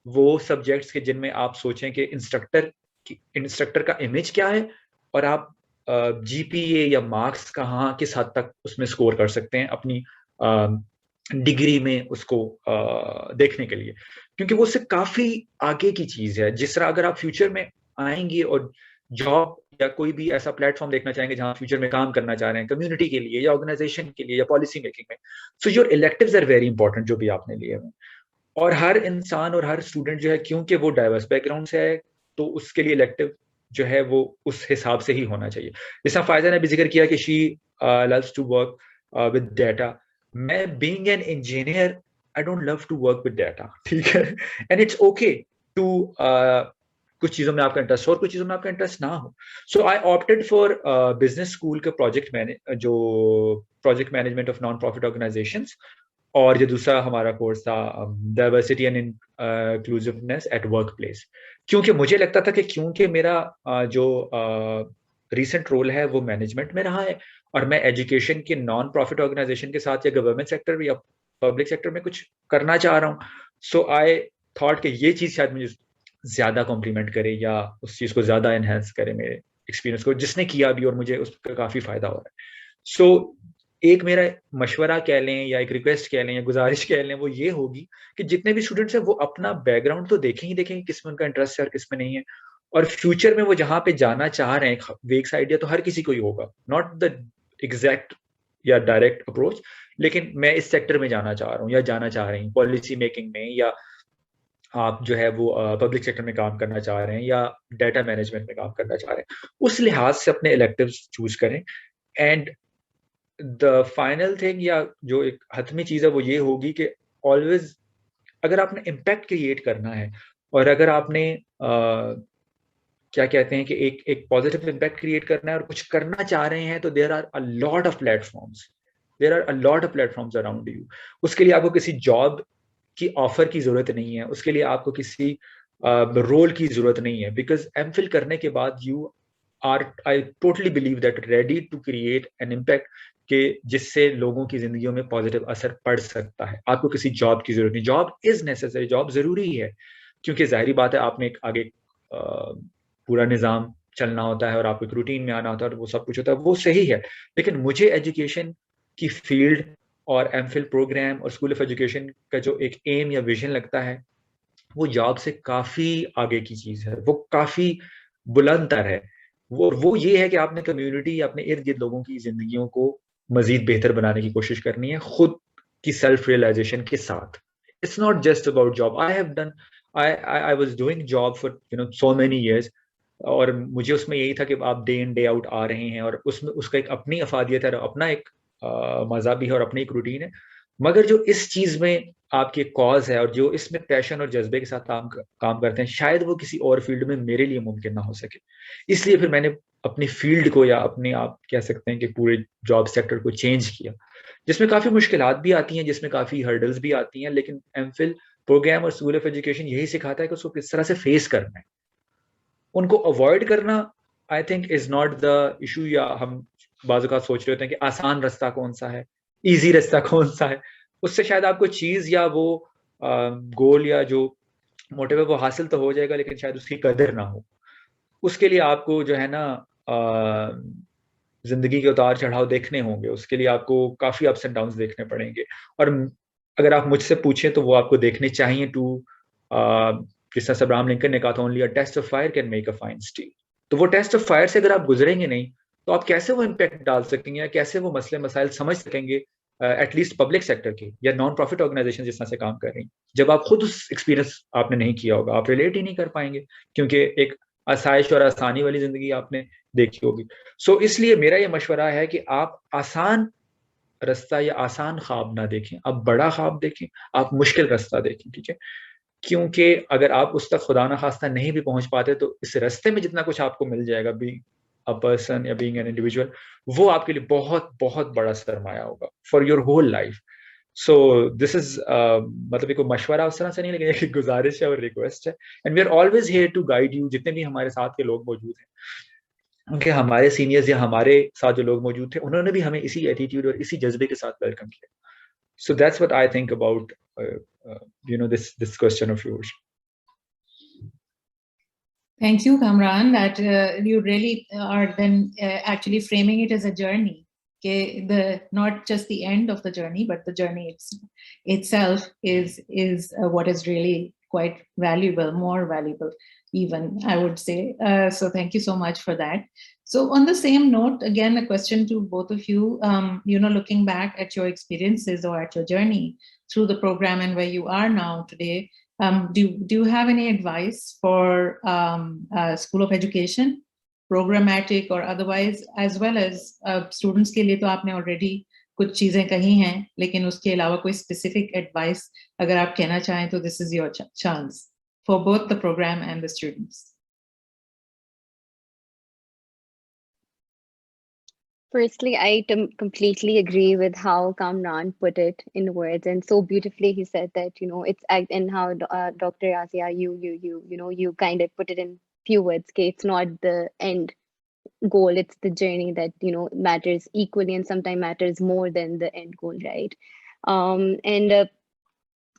S3: वो सब्जेक्ट्स के जिनमें आप सोचें कि इंस्ट्रक्टर का इमेज क्या है और आप जीपीए या मार्क्स कहाँ किस हद तक उसमें स्कोर कर सकते हैं अपनी डिग्री में, उसको देखने के लिए, क्योंकि वो उससे काफी आगे की चीज है। जिस तरह अगर आप फ्यूचर में आएंगे और जॉब या कोई भी ऐसा प्लेटफॉर्म देखना चाहेंगे जहां फ्यूचर में काम करना चाह रहे हैं, कम्युनिटी के लिए या ऑर्गेनाइजेशन के लिए या पॉलिसी मेकिंग में, so your electives are very important जो भी आपने लिए हुए। और हर इंसान और हर स्टूडेंट जो है, क्योंकि वो डाइवर्स बैकग्राउंड से है, तो उसके लिए इलेक्टिव जो है वो उस हिसाब से ही होना चाहिए। जैसा फायजा ने भी जिक्र किया कि she loves to work with data. मैं being an engineer I don't love to work with data, ठीक है, एंड इट्स ओके टू कुछ चीजों में आपका इंटरेस्ट हो और कुछ चीजों में आपका इंटरेस्ट ना हो। So I opted for business school का project management of non profit organisations, और जो दूसरा हमारा कोर्स था diversity and inclusiveness at work place, क्योंकि मुझे लगता था कि क्योंकि मेरा जो रिसेंट रोल है वो मैनेजमेंट में रहा है, और मैं एजुकेशन के नॉन प्रॉफिट ऑर्गेनाइजेशन के साथ या गवर्नमेंट सेक्टर या पब्लिक सेक्टर में कुछ करना चाह रहा हूँ। सो आई थॉट कि ये चीज शायद मुझे ज्यादा कॉम्प्लीमेंट करे या उस चीज को ज्यादा एनहेंस करे मेरे एक्सपीरियंस को, जिसने किया भी और मुझे उसका काफी फायदा हो रहा है। सो एक मेरा मशवरा कह लें या एक रिक्वेस्ट कह लें या गुजारिश कह लें, वो ये होगी कि जितने भी स्टूडेंट्स हैं वो अपना बैकग्राउंड तो देखेंगे किस में उनका इंटरेस्ट है और किस में नहीं है, और फ्यूचर में वो जहाँ पे जाना चाह रहे हैं, वेक्स आइडिया तो हर किसी को ही होगा, नॉट द एग्जैक्ट या डायरेक्ट अप्रोच, लेकिन मैं इस सेक्टर में जाना चाह रहा हूँ या जाना चाह रही हूँ पॉलिसी मेकिंग में, या आप जो है वो पब्लिक सेक्टर में काम करना चाह रहे हैं या डाटा मैनेजमेंट में काम करना चाह रहे हैं, उस लिहाज से अपने इलेक्टिव्स चूज करें। एंड द फाइनल थिंग, या जो एक हतमी चीज़ है, वो ये होगी कि ऑलवेज अगर आपने इम्पैक्ट क्रिएट करना है और अगर आपने क्या कहते हैं कि एक पॉजिटिव इम्पैक्ट क्रिएट करना है और कुछ करना चाह रहे हैं, तो there are a lot of platforms, there are a lot of platforms around you. उसके लिए आपको किसी जॉब की ऑफर की जरूरत नहीं है, उसके लिए आपको किसी रोल की जरूरत नहीं है, बिकॉज एमफिल करने के बाद you are, I totally believe that, ready to create an impact के जिससे लोगों की जिंदगियों में पॉजिटिव असर पड़ सकता है। आपको किसी जॉब की जरूरत नहीं, जॉब इज नेसेसरी, जॉब जरूरी है, क्योंकि जाहिर बात है आपने एक आगे पूरा निज़ाम चलना होता है और आपको एक रूटीन में आना होता है और वो सब कुछ होता है, वो सही है। लेकिन मुझे एजुकेशन की फील्ड और एमफिल प्रोग्राम और स्कूल ऑफ एजुकेशन का जो एक एम या विजन लगता है, वो जॉब से काफ़ी आगे की चीज़ है, वो काफ़ी बुलंद तर है। वो ये है कि आपने कम्युनिटी या अपने इर्द गिर्द लोगों की ज़िंदगियों को मज़ीद बेहतर बनाने की कोशिश करनी है, खुद की सेल्फ रियलाइजेशन के साथ। It's not just about job. I have done, I was doing job for so many years, और मुझे उसमें यही था कि आप डे इन डे आउट आ रहे हैं और उसमें उसका एक अपनी अफादियत है, अपना एक मज़ा भी है और अपनी एक रूटीन है। मगर जो इस चीज़ में आपकी कॉज है और जो इसमें पैशन और जज्बे के साथ काम करते हैं, शायद वो किसी और फील्ड में मेरे लिए मुमकिन ना हो सके। इसलिए फिर मैंने अपनी फील्ड को, या अपने आप कह सकते हैं कि पूरे जॉब सेक्टर को चेंज किया, जिसमें काफ़ी मुश्किलात भी आती हैं, जिसमें काफ़ी हर्डल्स भी आती हैं, लेकिन एमफिल प्रोग्राम और स्कूल ऑफ एजुकेशन यही सिखाता है कि उसको किस तरह से फेस करना है। उनको अवॉइड करना I think is not the issue, या हम बाज़ औक़ात सोच रहे होते हैं कि आसान रास्ता कौन सा है, ईजी रास्ता कौन सा है, उससे शायद आपको चीज़ या वो गोल या जो मोटिव है वो हासिल तो हो जाएगा, लेकिन शायद उसकी कदर ना हो। उसके लिए आपको जो है ना ज़िंदगी के उतार चढ़ाव देखने होंगे, उसके लिए आपको काफ़ी अप्स एंड डाउन्स देखने पड़ेंगे, और अगर आप मुझसे पूछें तो वो आपको देखने चाहिए टू जिस तरह से अब्राहम लिंकन ने कहा था, only a test of fire can make a fine steel. तो वो टेस्ट ऑफ फायर से अगर आप गुजरेंगे नहीं, तो आप कैसे वो इम्पैक्ट डाल सकेंगे या कैसे वो मसले मसाइल समझ सकेंगे, एटलीस्ट पब्लिक सेक्टर के या नॉन प्रॉफिट ऑर्गेनाइजेशन जिस तरह से काम कर रही, जब आप खुद उस एक्सपीरियंस आपने नहीं किया होगा, आप रिलेट ही नहीं कर पाएंगे, क्योंकि एक आसाइश और आसानी वाली जिंदगी आपने देखी होगी। सो इसलिए मेरा ये मशवरा है कि आप आसान रास्ता या आसान ख्वाब ना देखें, आप बड़ा ख्वाब देखें, आप मुश्किल रास्ता देखें, ठीक है? क्योंकि अगर आप उस तक खुदा ना खास्ता नहीं भी पहुंच पाते, तो इस रास्ते में जितना कुछ आपको मिल जाएगा, बीइंग अ पर्सन या बीइंग एन इंडिविजुअल, वो आपके लिए बहुत बहुत बड़ा सरमाया होगा for your whole life. So this is मतलब एक मशवरा उस तरह से नहीं, लेकिन एक गुजारिश है और रिक्वेस्ट है, and we are always here to guide you. जितने भी हमारे साथ के लोग मौजूद हैं, उनके हमारे सीनियर्स या हमारे साथ जो लोग मौजूद थे, उन्होंने भी हमें इसी एटीट्यूड और इसी जज्बे के साथ वेलकम किया। So that's what I think about this question of yours.
S1: Thank you, Kamran, that you really are then actually framing it as a journey. Okay, not just the end of the journey, but the journey itself is what is really quite valuable, more valuable even, I would say. So thank you so much for that. So on the same note, again, a question to both of you, looking back at your experiences or at your journey through the program and where you are now today, do you have any advice for School of Education, programmatic or otherwise, as well as students के लिए तो आपने already कुछ चीजें कही हैं, लेकिन उसके अलावा कोई specific advice अगर आप कहना चाहें तो this is your chance for both the program and the students.
S2: Firstly, I completely agree with how Kamran put it in words, and so beautifully he said that it's and how Dr. Razia you kind of put it in few words. Okay, it's not the end goal; it's the journey that matters equally, and sometimes matters more than the end goal, right?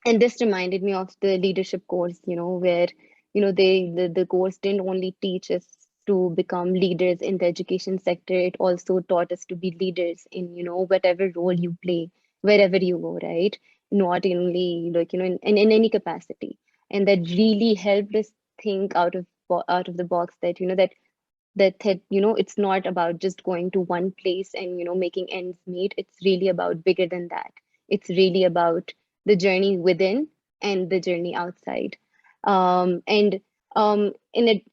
S2: And this reminded me of the leadership course, where the course didn't only teach us to become leaders in the education sector. It also taught us to be leaders in, whatever role you play, wherever you go, right? Not only like, in any capacity. And that really helped us think out of the box that, it's not about just going to one place and, making ends meet. It's really about bigger than that. It's really about the journey within and the journey outside. And in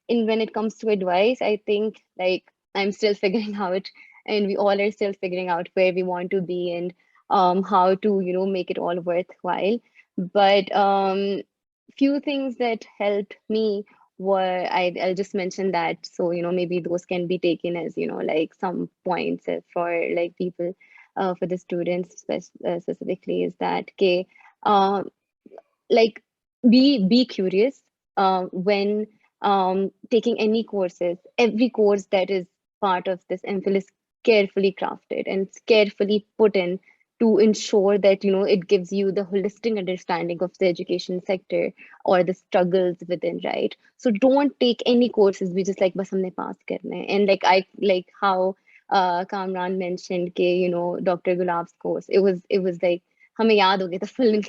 S2: when it comes to advice, I think like I'm still figuring out, and we all are still figuring out where we want to be and how to, make it all worthwhile. But few things that helped me were, I'll just mention that. So, maybe those can be taken as, like some points for like people, for the students specifically, is that, okay, uh, like be curious when taking any courses. Every course that is part of this MPhil is carefully crafted and carefully put in to ensure that it gives you the holistic understanding of the education sector or the struggles within, right? So don't take any courses which is like bas humne pass karna hai. And like how Kamran mentioned ke, Dr. Gulab's course, it was like हमें याद हो गया था full.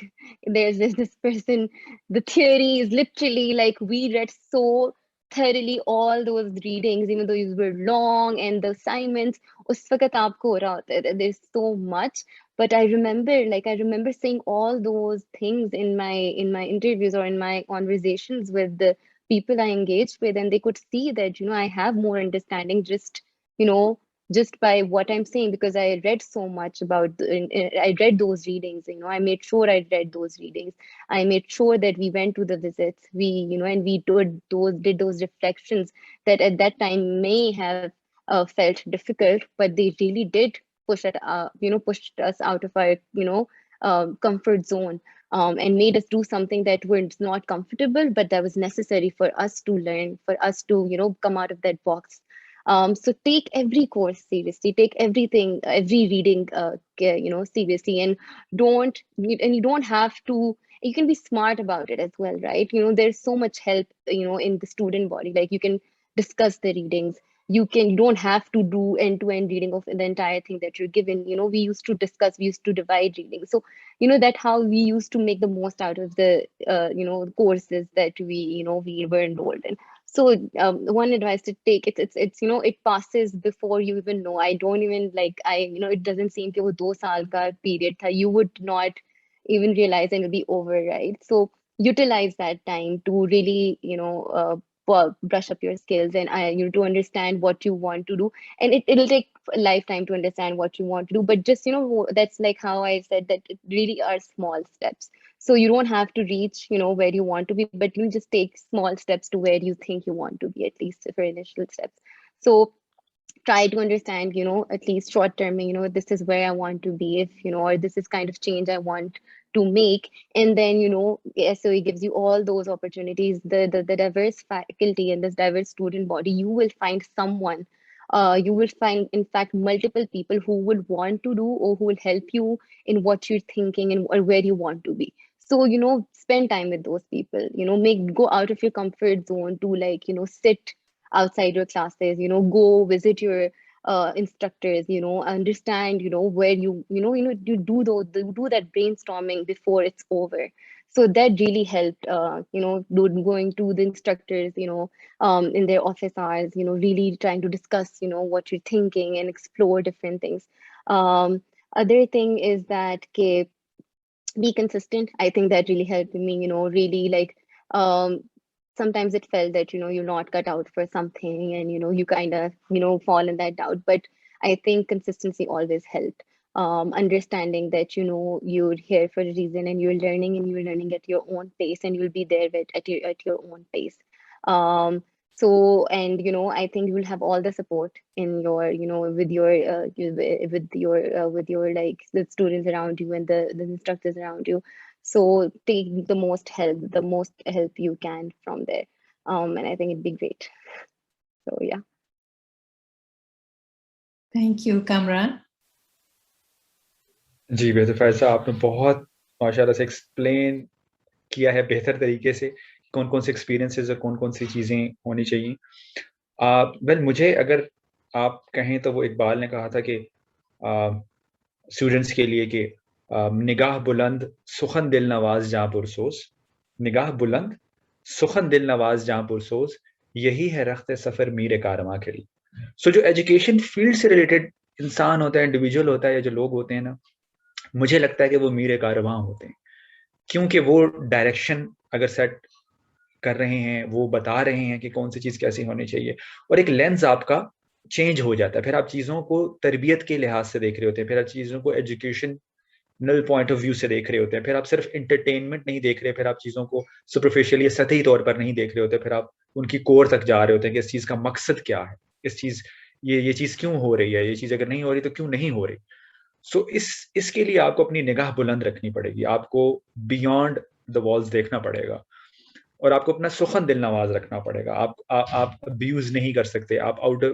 S2: There's this person, the theory is literally like we read so thoroughly all those readings, even though these were long, and the assignments, उस वक्त आपको हो रहा होता है, there's so much. But I remember saying all those things in my interviews or in my conversations with the people I engaged with, and they could see that, I have more understanding you know, just by what I'm saying, because I read so much about I read those readings, I made sure I read those readings. I made sure that we went to the visits, and we did those reflections that at that time may have felt difficult, but they really did pushed us out of our, comfort zone, and made us do something that was not comfortable, but that was necessary for us to learn, for us to, come out of that box. So take every course seriously, take every reading, seriously, and you don't have to, you can be smart about it as well, right? There's so much help, in the student body. Like you can discuss the readings. You don't have to do end-to-end reading of the entire thing that you're given. We used to discuss, we used to divide reading. So, that how we used to make the most out of the, courses that we were enrolled in. So one advice to take, it's it passes before you even know. I don't even like, it doesn't seem that wo 2 saal ka period tha. You would not even realize and it'll be over, right? So utilize that time to really, brush up your skills and to understand what you want to do. And it'll take a lifetime to understand what you want to do. But just, that's like how I said that it really are small steps. So you don't have to reach, where you want to be, but you just take small steps to where you think you want to be, at least for initial steps. So try to understand, at least short term, this is where I want to be, if, or this is kind of change I want to make. And then, SOE gives you all those opportunities, the diverse faculty and this diverse student body. You will find someone, you will find, in fact, multiple people who will want to do or who will help you in what you're thinking and or where you want to be. So, spend time with those people, go out of your comfort zone to like, sit outside your classes, go visit your instructors, understand, where you do that brainstorming before it's over. So that really helped, going to the instructors, in their office hours, really trying to discuss, what you're thinking and explore different things. Other thing is that, okay, be consistent. I think that really helped me, really like, sometimes it felt that, you're not cut out for something and, you kind of, fall in that doubt. But I think consistency always helped. Understanding that, you're here for a reason and you're learning at your own pace and you'll be there at your own pace. So, and, I think you will have all the support in your, with your like the students around you and the instructors around you. So take the most help you can from there. And I think it'd be great. So yeah.
S1: Thank you, Kamran.
S3: जी बेहतर फैज साहब, आपने बहुत माशाल्लाह से explain किया है बेहतर तरीके से कौन कौन से एक्सपीरियंसेस और कौन कौन सी चीज़ें होनी चाहिए. वेल मुझे अगर आप कहें तो वो इकबाल ने कहा था कि स्टूडेंट्स के लिए कि निगाह बुलंद सुखन दिल नवाज जहाँ पुरसोज, निगाह बुलंद सुखन दिल नवाज जहाँ पुरसोज, यही है रख्त सफर मीर कारवां के लिए। सो जो एजुकेशन फील्ड से रिलेटेड इंसान होता है, इंडिविजुअल होता है, या जो लोग होते हैं ना, मुझे लगता है कि वो मीर कारवां होते हैं, क्योंकि वो डायरेक्शन अगर सेट कर रहे हैं, वो बता रहे हैं कि कौन सी चीज़ कैसी होनी चाहिए, और एक लेंस आपका चेंज हो जाता है। फिर आप चीज़ों को तरबियत के लिहाज से देख रहे होते हैं, फिर आप चीज़ों को एजुकेशनल पॉइंट ऑफ व्यू से देख रहे होते हैं, फिर आप सिर्फ इंटरटेनमेंट नहीं देख रहे, फिर आप चीज़ों को सुपरफिशियली या सतही तौर पर नहीं देख रहे होते, फिर आप उनकी कोर तक जा रहे होते हैं कि इस चीज़ का मकसद क्या है, इस चीज़ ये चीज़ क्यों हो रही है, ये चीज़ अगर नहीं हो रही तो क्यों नहीं हो रही। सो इसके लिए आपको अपनी निगाह बुलंद रखनी पड़ेगी, आपको बियॉन्ड द वॉल्स देखना पड़ेगा, और आपको अपना सुखन दिल नवाज रखना पड़ेगा। आप अब्यूज नहीं कर सकते, आप आउट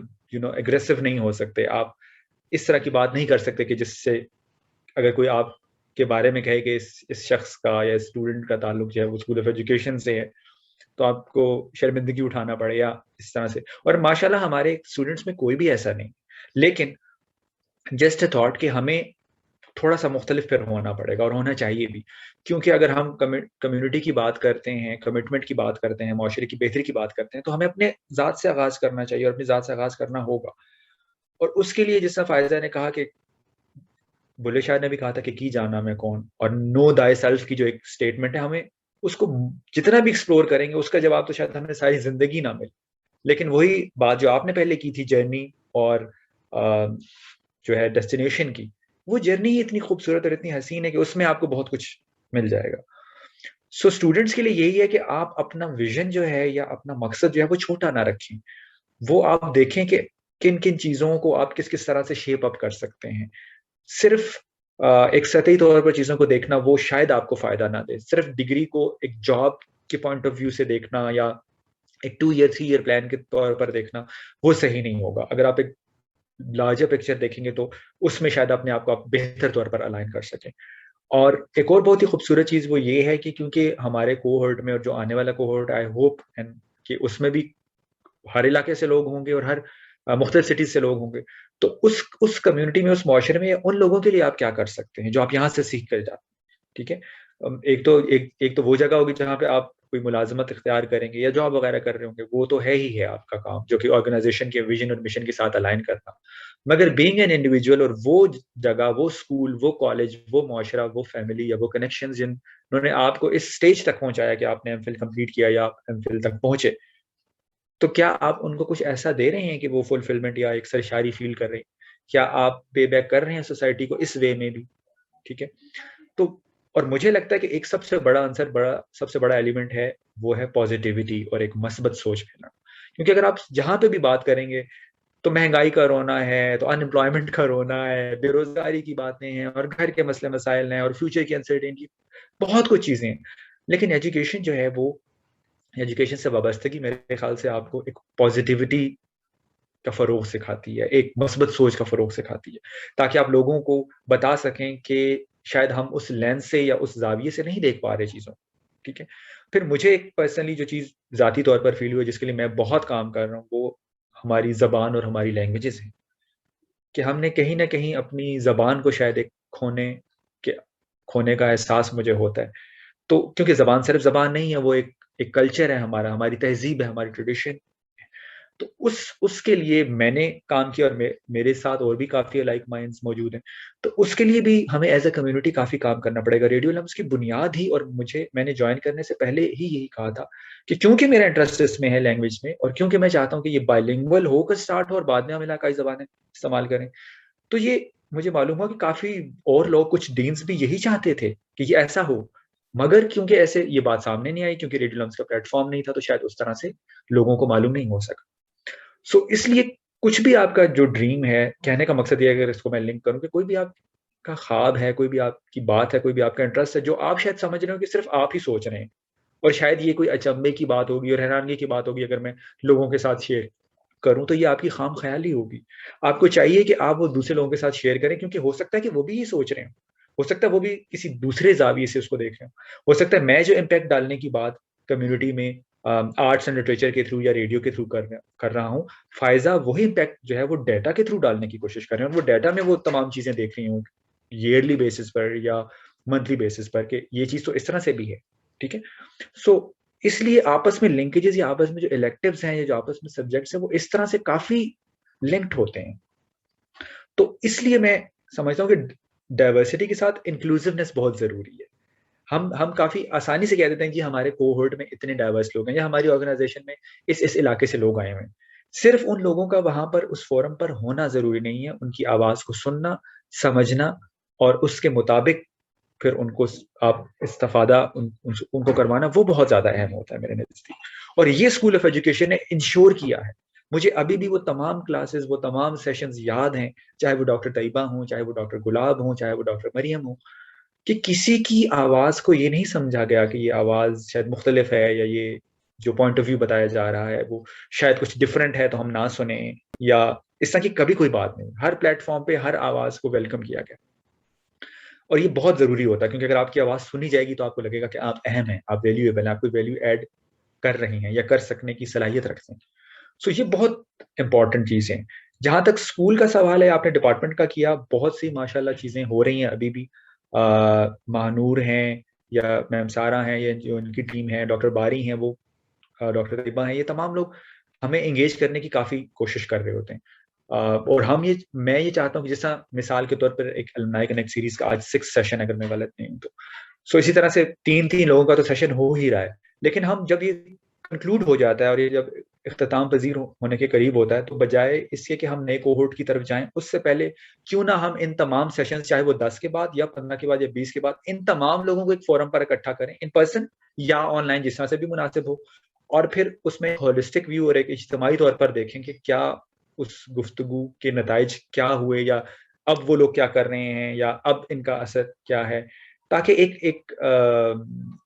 S3: एग्रेसिव नहीं हो सकते, आप इस तरह की बात नहीं कर सकते कि जिससे अगर कोई आपके बारे में कहे कि इस शख्स का या स्टूडेंट का ताल्लुक जो है वो स्कूल ऑफ एजुकेशन से है, तो आपको शर्मिंदगी उठाना पड़े या इस तरह से। और माशाल्लाह हमारे स्टूडेंट्स में कोई भी ऐसा नहीं, लेकिन जस्ट अ थॉट कि हमें थोड़ा सा मुख्तलिफ फिर होना पड़ेगा, और होना चाहिए भी, क्योंकि अगर हम कम्युनिटी की बात करते हैं, कमिटमेंट की बात करते हैं, माशरे की बेहतरी की बात करते हैं, तो हमें अपने ज़ात से आगाज़ करना चाहिए, और अपनी ज़ात से आगाज़ करना होगा। और उसके लिए जिस तरह फ़ायज़ा ने कहा कि बुल्ले शाह ने भी कहा था कि की जाना मैं कौन, और नो दाई सेल्फ की जो एक स्टेटमेंट है, हमें उसको जितना भी एक्सप्लोर करेंगे उसका जवाब तो शायद हमें सारी ज़िंदगी ना मिले। लेकिन वही बात जो आपने पहले की थी जर्नी और जो है डेस्टिनेशन की, वो जर्नी ही इतनी खूबसूरत और इतनी हसीन है कि उसमें आपको बहुत कुछ मिल जाएगा। सो स्टूडेंट्स के लिए यही है कि आप अपना विजन जो है या अपना मकसद जो है वो छोटा ना रखें, वो आप देखें कि किन किन चीज़ों को आप किस किस तरह से शेप अप कर सकते हैं। सिर्फ एक सतही तौर पर चीज़ों को देखना वो शायद आपको फ़ायदा ना दे। सिर्फ डिग्री को एक जॉब के पॉइंट ऑफ व्यू से देखना या एक 2 ईयर 3 ईयर प्लान के तौर पर देखना, वो सही नहीं होगा। अगर आप एक लार्जर पिक्चर देखेंगे तो उसमें शायद अपने आप को आप बेहतर तौर पर अलाइन कर सकें। और एक और बहुत ही खूबसूरत चीज़ वो ये है कि क्योंकि हमारे कोहोर्ट में और जो आने वाला कोहोर्ट आई होप एंड कि उसमें भी हर इलाके से लोग होंगे और हर मुख्तलिफ सिटीज़ से लोग होंगे। तो उस कम्युनिटी में, उस मुआशरे में उन लोगों के लिए आप क्या कर सकते हैं, जो आप यहाँ से सीख कर जाते हैं, ठीक है? एक तो वो जगह होगी जहाँ पे आप कोई मुलाज़मत इख्तियार करेंगे या जॉब वगैरह कर रहे होंगे, वो तो है ही है आपका काम, जो कि ऑर्गेनाइज़ेशन के विज़न और मिशन के साथ अलाइन करना। मगर बीइंग एन इंडिविजुअल, और वो जगह, वो स्कूल, वो कॉलेज, वो मुआशरा, वो फैमिली या वो कनेक्शंस जिन्होंने आपको इस स्टेज तक पहुँचाया कि आपने एमफिल कंप्लीट किया या आप एमफिल तक पहुँचे, तो क्या आप उनको कुछ ऐसा दे रहे हैं कि वो फुलफिलमेंट या एक सरशारी फ़ील कर रहे हैं? क्या आप पे बैक कर रहे हैं सोसाइटी को इस वे में भी? ठीक है? तो और मुझे लगता है कि एक सबसे बड़ा एलिमेंट है, वो है पॉज़िटिविटी और एक मस्बत सोच लेना। क्योंकि अगर आप जहाँ पे भी बात करेंगे, तो महँगाई का रोना है, तो अनएम्प्लॉयमेंट का रोना है, बेरोज़गारी की बातें हैं, और घर के मसले-मसाइल हैं, और फ्यूचर की अनसर्टेनिटी, बहुत कुछ चीज़ें हैं। लेकिन एजुकेशन जो है वो, एजुकेशन से वाबस्तगी मेरे ख़्याल से आपको एक पॉज़िटिविटी का फ़रोग़ सिखाती है, एक मस्बत सोच का फ़रोग़ सिखाती है, ताकि आप लोगों को बता सकें कि शायद हम उस लेंस से या उस ज़ाविये से नहीं देख पा रहे चीज़ों, ठीक है? फिर मुझे एक पर्सनली जो चीज़ ज़ाती तौर पर फ़ील हुई, जिसके लिए मैं बहुत काम कर रहा हूँ, वो हमारी ज़बान और हमारी लैंग्वेजेज़ हैं। कि हमने कहीं न कहीं अपनी ज़बान को शायद एक के खोने का एहसास मुझे होता है। तो क्योंकि ज़बान सिर्फ़ ज़बान नहीं है, वो एक कल्चर है हमारा, हमारी तहज़ीब है, हमारी ट्रेडिशन। तो उसके लिए मैंने काम किया, और मेरे साथ और भी काफ़ी लाइक माइंड्स मौजूद हैं। तो उसके लिए भी हमें एज़ अ कम्युनिटी काफ़ी काम करना पड़ेगा। रेडियो लम्स की बुनियाद ही, और मैंने जॉइन करने से पहले ही यही कहा था कि क्योंकि मेरा इंटरेस्ट इसमें है लैंग्वेज में, और क्योंकि मैं चाहता हूँ कि ये बाइलिंगुअल होकर स्टार्ट हो और बाद में हम इलाकाई ज़बानें इस्तेमाल करें। तो ये मुझे मालूम हुआ कि काफ़ी और लोग, कुछ डीन्स भी यही चाहते थे कि ये ऐसा हो। मगर क्योंकि ऐसे ये बात सामने नहीं आई, क्योंकि रेडियो लम्स का प्लेटफ़ॉर्म नहीं था, तो शायद उस तरह से लोगों को मालूम नहीं हो सका। सो इसलिए कुछ भी आपका जो ड्रीम है, कहने का मकसद ये है, अगर इसको मैं लिंक करूँ, कि कोई भी आपका ख्वाब है, कोई भी आपकी बात है, कोई भी आपका इंटरेस्ट है, जो आप शायद समझ रहे हो कि सिर्फ़ आप ही सोच रहे हैं, और शायद ये कोई अचंभे की बात होगी और हैरानगी की बात होगी अगर मैं लोगों के साथ शेयर करूँ, तो ये आपकी खाम-ख़याली होगी। आपको चाहिए कि आप वो दूसरे लोगों के साथ शेयर करें, क्योंकि हो सकता है कि वो भी ये सोच रहे हों। हो सकता है वो भी किसी दूसरे ज़ाविये से उसको देख रहे हों। हो सकता है मैं जो इम्पैक्ट डालने की बात कम्युनिटी में आर्ट्स एंड लिटरेचर के थ्रू या रेडियो के थ्रू कर रहा हूँ, फायजा वही इम्पैक्ट जो है वो डाटा के थ्रू डालने की कोशिश कर रहे हैं, और वो डाटा में वो तमाम चीजें देख रही हूँ ईयरली बेसिस पर या मंथली बेसिस पर कि ये चीज तो इस तरह से भी है, ठीक है। सो इसलिए आपस में लिंकेजेस या आपस में जो इलेक्टिव्स हैं या जो आपस में सब्जेक्ट्स हैं वो इस तरह से काफी लिंक्ड होते हैं। तो इसलिए मैं समझता हूँ कि डाइवर्सिटी के साथ इंक्लूसिवनेस बहुत जरूरी है। हम काफी आसानी से कह देते हैं कि हमारे कोहोर्ट में इतने डाइवर्स लोग हैं या हमारी ऑर्गेनाइजेशन में इस इलाके से लोग आए हुए हैं। सिर्फ उन लोगों का वहां पर उस फोरम पर होना जरूरी नहीं है, उनकी आवाज को सुनना, समझना और उसके मुताबिक फिर उनको आप इस्तेफादा उनको करवाना, वो बहुत ज्यादा अहम होता है मेरे नजदीक। और ये स्कूल ऑफ एजुकेशन ने इंश्योर किया है। मुझे अभी भी वो तमाम क्लासेस, वो तमाम सेशंस याद हैं, चाहे वो डॉक्टर तैयबा हों, चाहे वो डॉक्टर गुलाब हों, चाहे वो डॉक्टर मरियम हो, कि किसी की आवाज को ये नहीं समझा गया कि ये आवाज शायद मुख्तलिफ है या ये जो पॉइंट ऑफ व्यू बताया जा रहा है वो शायद कुछ डिफरेंट है तो हम ना सुने, या इस तरह की कभी कोई बात नहीं। हर प्लेटफॉर्म पे हर आवाज को वेलकम किया गया, और ये बहुत जरूरी होता है, क्योंकि अगर आपकी आवाज सुनी जाएगी तो आपको लगेगा कि आप अहम हैं, आप वैल्यूएबल हैं, आप कोई वैल्यू ऐड कर रहे हैं या कर सकने की सलाहियत रखते हैं। सो ये बहुत इंपॉर्टेंट चीज है। जहां तक स्कूल का सवाल है, आपने डिपार्टमेंट का किया, बहुत सी माशाल्लाह चीजें हो रही हैं अभी भी। महानूर हैं या मैम सारा हैं, या जो उनकी टीम है, डॉक्टर बारी हैं, वो डॉक्टर तैयबा हैं, ये तमाम लोग हमें एंगेज करने की काफी कोशिश कर रहे होते हैं। और मैं ये चाहता हूँ कि जैसा मिसाल के तौर पर एक अलमनाई कनेक्ट सीरीज का आज 6 सेशन, अगर मैं गलत नहीं हूँ तो, सो इसी तरह से 3-3 लोगों का तो सेशन हो ही रहा है। लेकिन हम जब ये कंक्लूड हो जाता है और ये जब इख्तिताम पजीर होने के करीब होता है, तो बजाय इसके कि हम नए कोहोर्ट की तरफ जाएं, उससे पहले क्यों ना हम इन तमाम सेशंस, चाहे वो 10 के बाद या 15 के बाद या 20 के बाद, इन तमाम लोगों को एक फोरम पर इकट्ठा करें, इन पर्सन या ऑनलाइन, जिस तरह से भी मुनासिब हो, और फिर उसमें होलिस्टिक व्यू और एक इज्तिमाई तौर पर देखें कि क्या उस गुफ्तगू के नताइज क्या हुए, या अब वो लोग क्या कर रहे हैं, या अब इनका असर क्या है, ताकि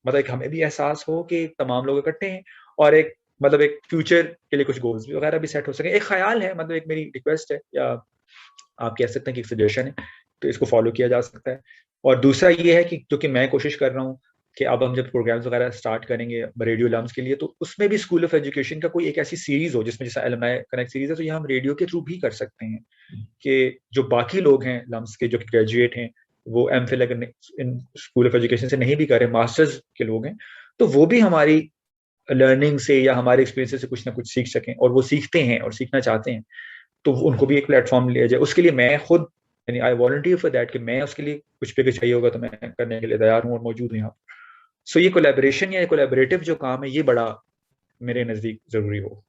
S3: मतलब एक हमें भी एहसास हो कि तमाम लोग इकट्ठे हैं, और एक मतलब एक फ्यूचर के लिए कुछ गोल्स भी वगैरह भी सेट हो सके। एक ख्याल है, मतलब एक मेरी रिक्वेस्ट है, या आप कह सकते हैं कि एक सजेशन है, तो इसको फॉलो किया जा सकता है। और दूसरा ये है कि क्योंकि मैं कोशिश कर रहा हूँ कि अब हम जब प्रोग्राम्स वगैरह स्टार्ट करेंगे रेडियो लम्स के लिए, तो उसमें भी स्कूल ऑफ एजुकेशन का कोई एक ऐसी सीरीज हो जिसमें, जैसा अलमनाई कनेक्ट सीरीज है, तो ये हम रेडियो के थ्रू भी कर सकते हैं कि जो बाकी लोग हैं लम्स के, जो ग्रेजुएट हैं, वो एमफिल अगर इन स्कूल ऑफ एजुकेशन से नहीं भी करें, मास्टर्स के लोग हैं, तो वो भी हमारी लर्निंग से या हमारे एक्सपीरियंस से कुछ ना कुछ सीख सकें, और वो सीखते हैं और सीखना चाहते हैं, तो उनको भी एक प्लेटफॉर्म लिया जाए। उसके लिए मैं खुद, यानी आई वॉलंटियर फॉर दैट, कि मैं उसके लिए कुछ भी चाहिए होगा तो मैं करने के लिए तैयार हूँ और मौजूद हूँ यहाँ। सो ये कोलैबोरेशन या कोलैबोरेटिव जो काम है, ये बड़ा मेरे नजदीक जरूरी हो।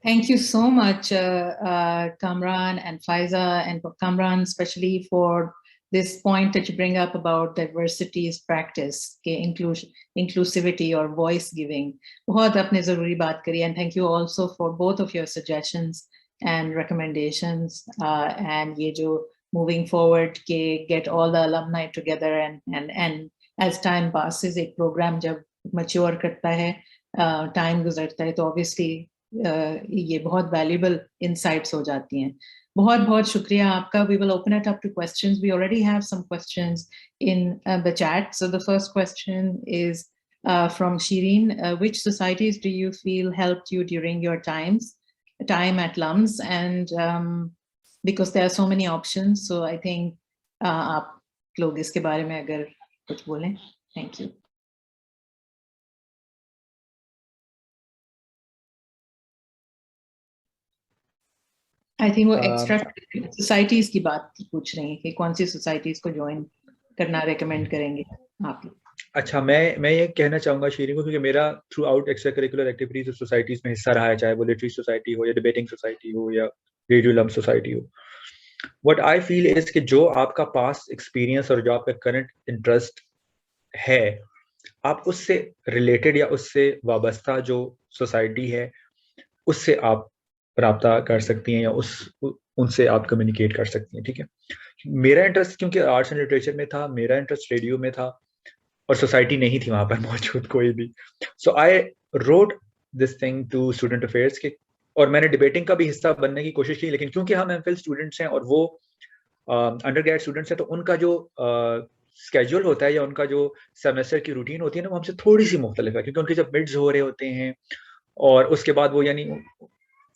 S1: Thank you so much, Kamran and Faiza, and Kamran especially for this point that you bring up about diversity is practice, के inclusivity or voice giving. बहुत आपने ज़रूरी बात करी, and thank you also for both of your suggestions and recommendations. And ये जो moving forward के get all the alumni together and as time passes, एक program जब mature करता है, time गुजरता है, तो obviously ये बहुत वैल्यूबल इनसाइट्स हो जाती हैं। बहुत बहुत शुक्रिया आपका। We will open it up to questions. We already have some questions in the chat. So the first question is from Shireen. Which societies do you feel helped you during your time at LUMS? And because there are so many options, so I think आप लोग इसके बारे में अगर कुछ बोलें। Thank you. I think वो extra societies की बात पूछ रही हैं कि कौन सी सोसाइटीज को ज्वाइन करना रेकमेंड करेंगे आप लोग।
S3: अच्छा, मैं ये कहना चाहूंगा शीरी को, क्योंकि मेरा through out extra curricular activities और सोसाइटीज में हिस्सा रहा है, चाहे वो लिटरेरी सोसाइटी हो या डिबेटिंग सोसाइटी हो या रेडियो लम्स सोसाइटी हो। व्हाट आई फील इज कि जो आपका पास्ट एक्सपीरियंस और जो आपका करंट इंटरेस्ट है, आप उससे रिलेटेड या उससे वाबस्ता जो सोसाइटी है, उससे आप राब्ता कर सकती हैं या उनसे आप कम्युनिकेट कर सकती हैं, ठीक है। मेरा इंटरेस्ट क्योंकि आर्ट्स एंड लिटरेचर में था, मेरा इंटरेस्ट रेडियो में था, और सोसाइटी नहीं थी वहां पर मौजूद कोई भी। So I wrote this thing to student affairs के, और मैंने डिबेटिंग का भी हिस्सा बनने की कोशिश की, लेकिन क्योंकि हम एमफिल स्टूडेंट्स हैं और वो अंडर ग्रेड स्टूडेंट्स हैं, तो उनका जो स्केड्यूल होता है या उनका जो सेमेस्टर की रूटीन होती है ना, वो हमसे थोड़ी सी मुख्तलिफ है, क्योंकि उनके जब मिड्स हो रहे होते हैं और उसके बाद वो, यानी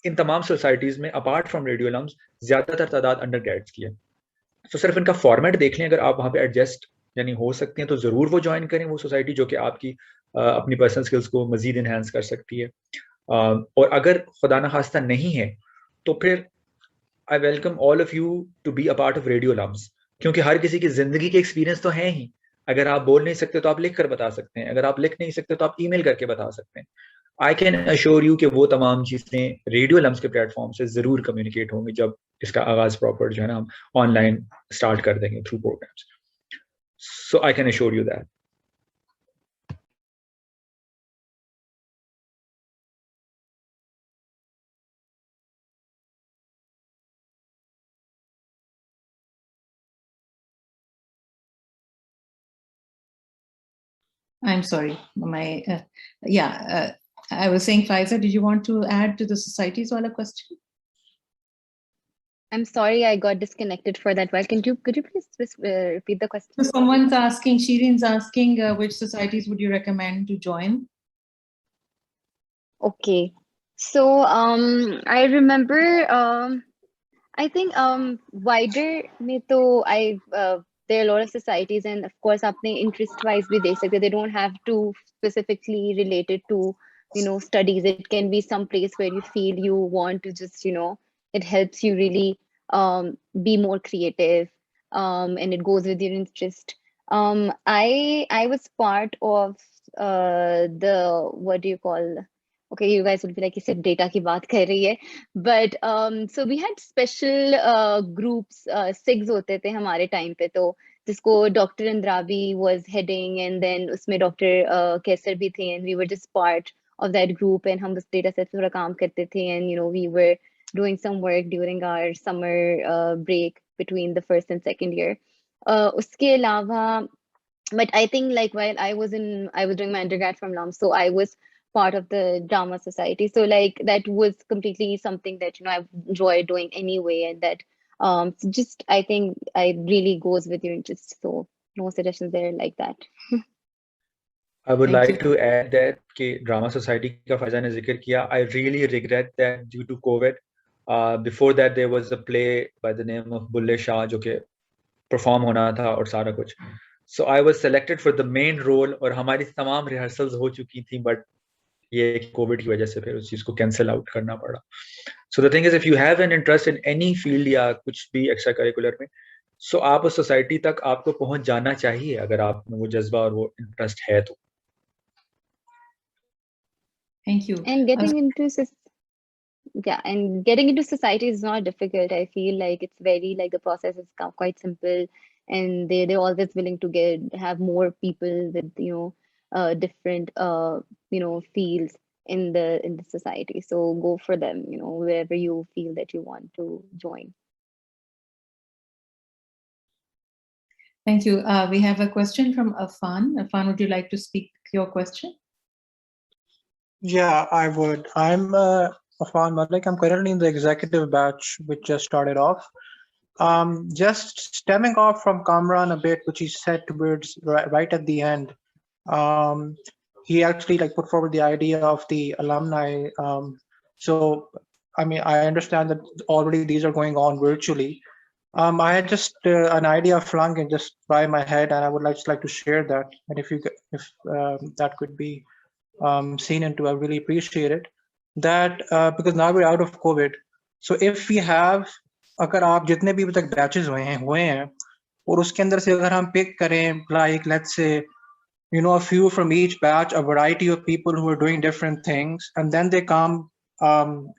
S3: इन तमाम सोसाइटीज़ में अपार्ट फ्रॉम रेडियो अलम्स ज़्यादातर तादाद अंडर ग्रेड्स की है। तो सिर्फ इनका फॉर्मेट देख लें, अगर आप वहाँ पे एडजस्ट यानी हो सकते हैं तो ज़रूर वो ज्वाइन करें वो सोसाइटी, जो कि आपकी अपनी पर्सनल स्किल्स को मज़ीद इन्हांस कर सकती है। और अगर खुदा न खास्ता नहीं है तो फिर I welcome all of you to be a part of radio LUMS, क्योंकि हर किसी की ज़िंदगी के एक्सपीरियंस तो हैं ही। अगर आप बोल नहीं सकते तो आप लिख कर बता सकते हैं, अगर आप लिख नहीं सकते तो आप ईमेल करके बता सकते हैं। आई कैन अश्योर यू कि वो तमाम चीज़ें रेडियो अलम्स के प्लेटफॉर्म से ज़रूर कम्युनिकेट होंगी जब इसका आगाज़ प्रॉपर जो है ना हम ऑनलाइन स्टार्ट कर देंगे through programs. So I can assure you that.
S1: I'm sorry, I was saying, Faiza, did you want to add to the societies wala question?
S2: I'm sorry, I got disconnected for that while. Could you please repeat the question?
S1: So someone's asking, Shirin's asking, which societies would you recommend to join?
S2: Okay, so I remember I think wider में तो there are a lot of societies, and of course अपने interest wise भी देख सकते. They don't have to specifically related to studies. It can be some place where you feel you want to just it helps you really be more creative, and it goes with your interest. I was part of the, what do you call, okay, you guys will be like, सिर्फ data की बात कर रही है, but so we had special groups, SIGs होते थे हमारे time पे, तो जिसको Dr. Andrabi was heading, and then उसमें Dr. Kesar भी थे, and we were just part of that group, and हम उस data set पे थोड़ा काम करते थे, and we were doing some work during our summer break between the first and second year. उसके अलावा, but I think like while I was doing my undergrad from LUM, so I was part of the drama society, so like that was completely something that I enjoyed doing anyway, and that so just I think I really goes with your interest, so no suggestions there like that.
S3: I would
S1: Thank
S3: like to add that कि drama society का फैज़ा ने जिक्र किया. I really regret that due to COVID, before that there was a play by the name of Bulleh Shah जो कि perform होना था और सारा कुछ. So I was selected for the main role और हमारी तमाम रिहर्सल्स हो चुकी थी, बट ये कोविड की वजह से फिर उस चीज़ को कैंसिल आउट करना पड़ा. So the thing is, if you have an interest in any field या कुछ भी एक्स्ट्रा करिकुलर में, so आप उस सोसाइटी तक आपको पहुंच जाना चाहिए अगर आप में वो जज्बा और वो इंटरेस्ट है तो.
S1: Thank you.
S2: And getting into society is not difficult. I feel like it's very, like, the process is quite simple, and they're always willing to have more people with different fields in the society. So go for them, wherever you feel that you want to join.
S1: Thank you. We have a question from Afan. Afan, would you like to speak your question?
S4: Yeah, I would. I'm Afan Malik. I'm currently in the executive batch, which just started off. Just stemming off from Kamran a bit, which he said towards right at the end. He actually put forward the idea of the alumni. So, I mean, I understand that already these are going on virtually. I had just an idea flung in just by my head, and I would just like to share that. And if that could be seen into, I really appreciate it. That because now we're out of COVID, so if we have, अगर आप जितने भी अभी तक batches हुए हैं और उसके अंदर से अगर हम पिक करें, like let's say a few from each batch, a variety of people who are doing different things, and then they come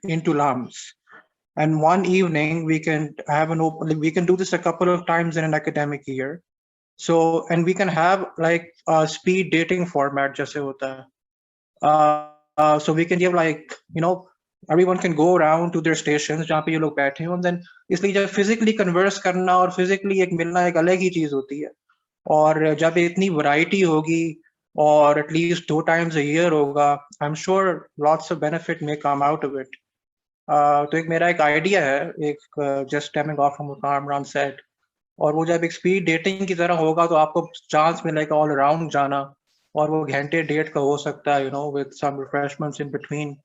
S4: into LUMS, and one evening we can have we can do this a couple of times in an academic year. So, and we can have like a speed dating format जैसे होता है. So we can give everyone can go around to their stations जहाँ पे ये लोग बैठे हैं, and then इसलिए जब physically converse करना और physically एक मिलना एक अलग ही चीज होती है, और जब इतनी variety होगी और at least 2 times a year होगा, I'm sure lots of benefit may come out of it. तो एक मेरा एक idea है, just stemming off from what Kamran said, और वो जब एक स्पीड डेटिंग की तरह होगा तो आपको चांस मिलेगा ऑल अराउंड जाना, और वो घंटे डेट का हो सकता है, with some refreshments in between.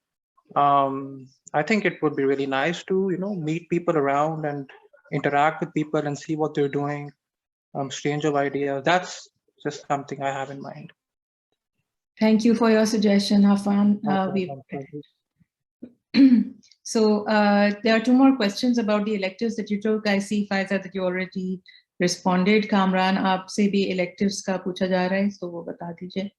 S4: I think it would be really nice to, meet people around and interact with people and see what they're doing, exchange of ideas. That's just something I have in mind.
S1: Thank you for your suggestion, Hafan. So there are 2 more questions about the electives that you took. I see, Faiza, that you already responded. Kamran, aapse bhi electives ka pucha ja raha hai, so wo bata dijiye.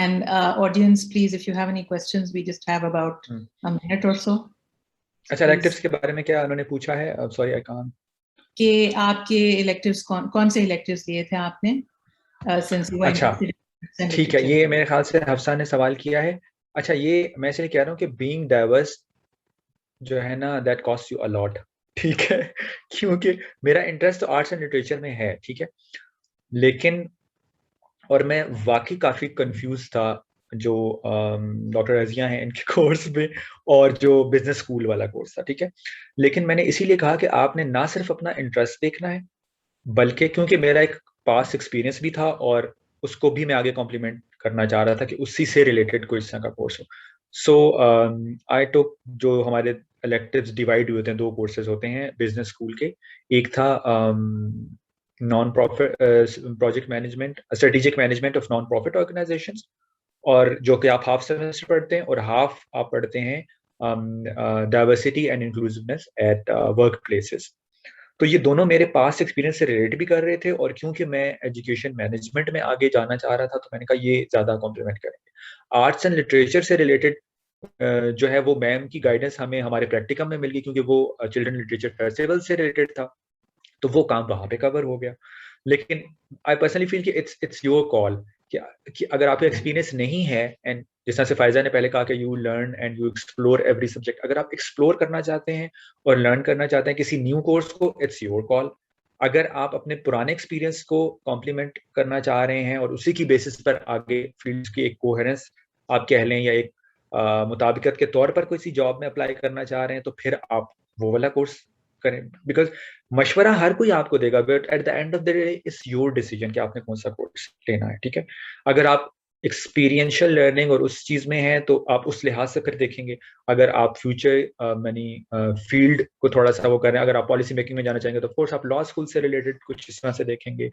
S1: And audience, please, if you have any questions, we just have about a minute or so.
S3: अच्छा, electives के बारे में क्या उन्होंने पूछा है? Sorry, I can't.
S1: कि आपके electives कौन से electives लिए थे आपने? Since you were interested in
S3: ठीक है, ये मेरे ख्याल से हफ्सा ने सवाल किया है. अच्छा, ये मैं इसलिए कह रहा हूँ कि being diverse जो है ना, that costs you a lot. ठीक है, क्योंकि मेरा इंटरेस्ट तो आर्ट्स एंड लिटरेचर में है, ठीक है, लेकिन और मैं वाकई काफी कंफ्यूज था जो डॉक्टर रजिया हैं इनके कोर्स में और जो बिजनेस स्कूल वाला कोर्स था, ठीक है. लेकिन मैंने इसीलिए कहा कि आपने ना सिर्फ अपना इंटरेस्ट देखना है, बल्कि क्योंकि मेरा एक पास्ट एक्सपीरियंस भी था और उसको भी मैं आगे कॉम्प्लीमेंट करना चाह रहा था कि उसी से रिलेटेड कोई इस तरह का कोर्स हो. सो आई टुक, जो हमारे इलेक्टिव्स डिवाइड हुए थे, 2 कोर्सेज होते हैं बिजनेस स्कूल के. एक था non profit project management, strategic management of non profit organisations, और जो कि आप हाफ सेमेस्टर पढ़ते हैं, और हाफ आप पढ़ते हैं diversity and inclusiveness at work places. तो ये दोनों मेरे पास एक्सपीरियंस से रिलेट भी कर रहे थे, और क्योंकि मैं एजुकेशन मैनेजमेंट में आगे जाना चाह रहा था तो मैंने कहा ये ज़्यादा कॉम्प्लीमेंट करेंगे. आर्ट्स एंड लिटरेचर से रिलेटेड जो है वो मैम की गाइडेंस हमें हमारे प्रैक्टिकम में मिल गई, क्योंकि वो चिल्ड्रन लिटरेचर फेस्टिवल से रिलेटेड था, तो वो काम वहाँ पे कवर हो गया. लेकिन आई पर्सनली फील कि इट्स योर कॉल कि अगर आपका एक्सपीरियंस नहीं है, एंड जिस तरह से फायजा ने पहले कहा कि you learn and you explore every subject, अगर आप एक्सप्लोर करना चाहते हैं और लर्न करना चाहते हैं किसी न्यू कोर्स को, इट्स योर कॉल. अगर आप अपने पुराने एक्सपीरियंस को कॉम्प्लीमेंट करना चाह रहे हैं और उसी की बेसिस पर आगे फील्ड की एक कोहेरेंस आप कह लें, या एक मुताबिकत के तौर पर किसी जॉब में अप्लाई करना चाह रहे हैं, तो फिर आप वो वाला कोर्स करें. बिकॉज मशवरा हर कोई आपको देगा, but at the end of the day it's your decision कि आपने कौन सा कोर्स लेना है, ठीक है. अगर आप एक्सपीरियंशियल लर्निंग और उस चीज में है तो आप उस लिहाज से फिर देखेंगे. अगर आप फ्यूचर फील्ड को थोड़ा सा वो करें, अगर आप पॉलिसी मेकिंग में जाना चाहेंगे तो ऑफकोर्स आप लॉ स्कूल से रिलेटेड कुछ इस तरह से देखेंगे,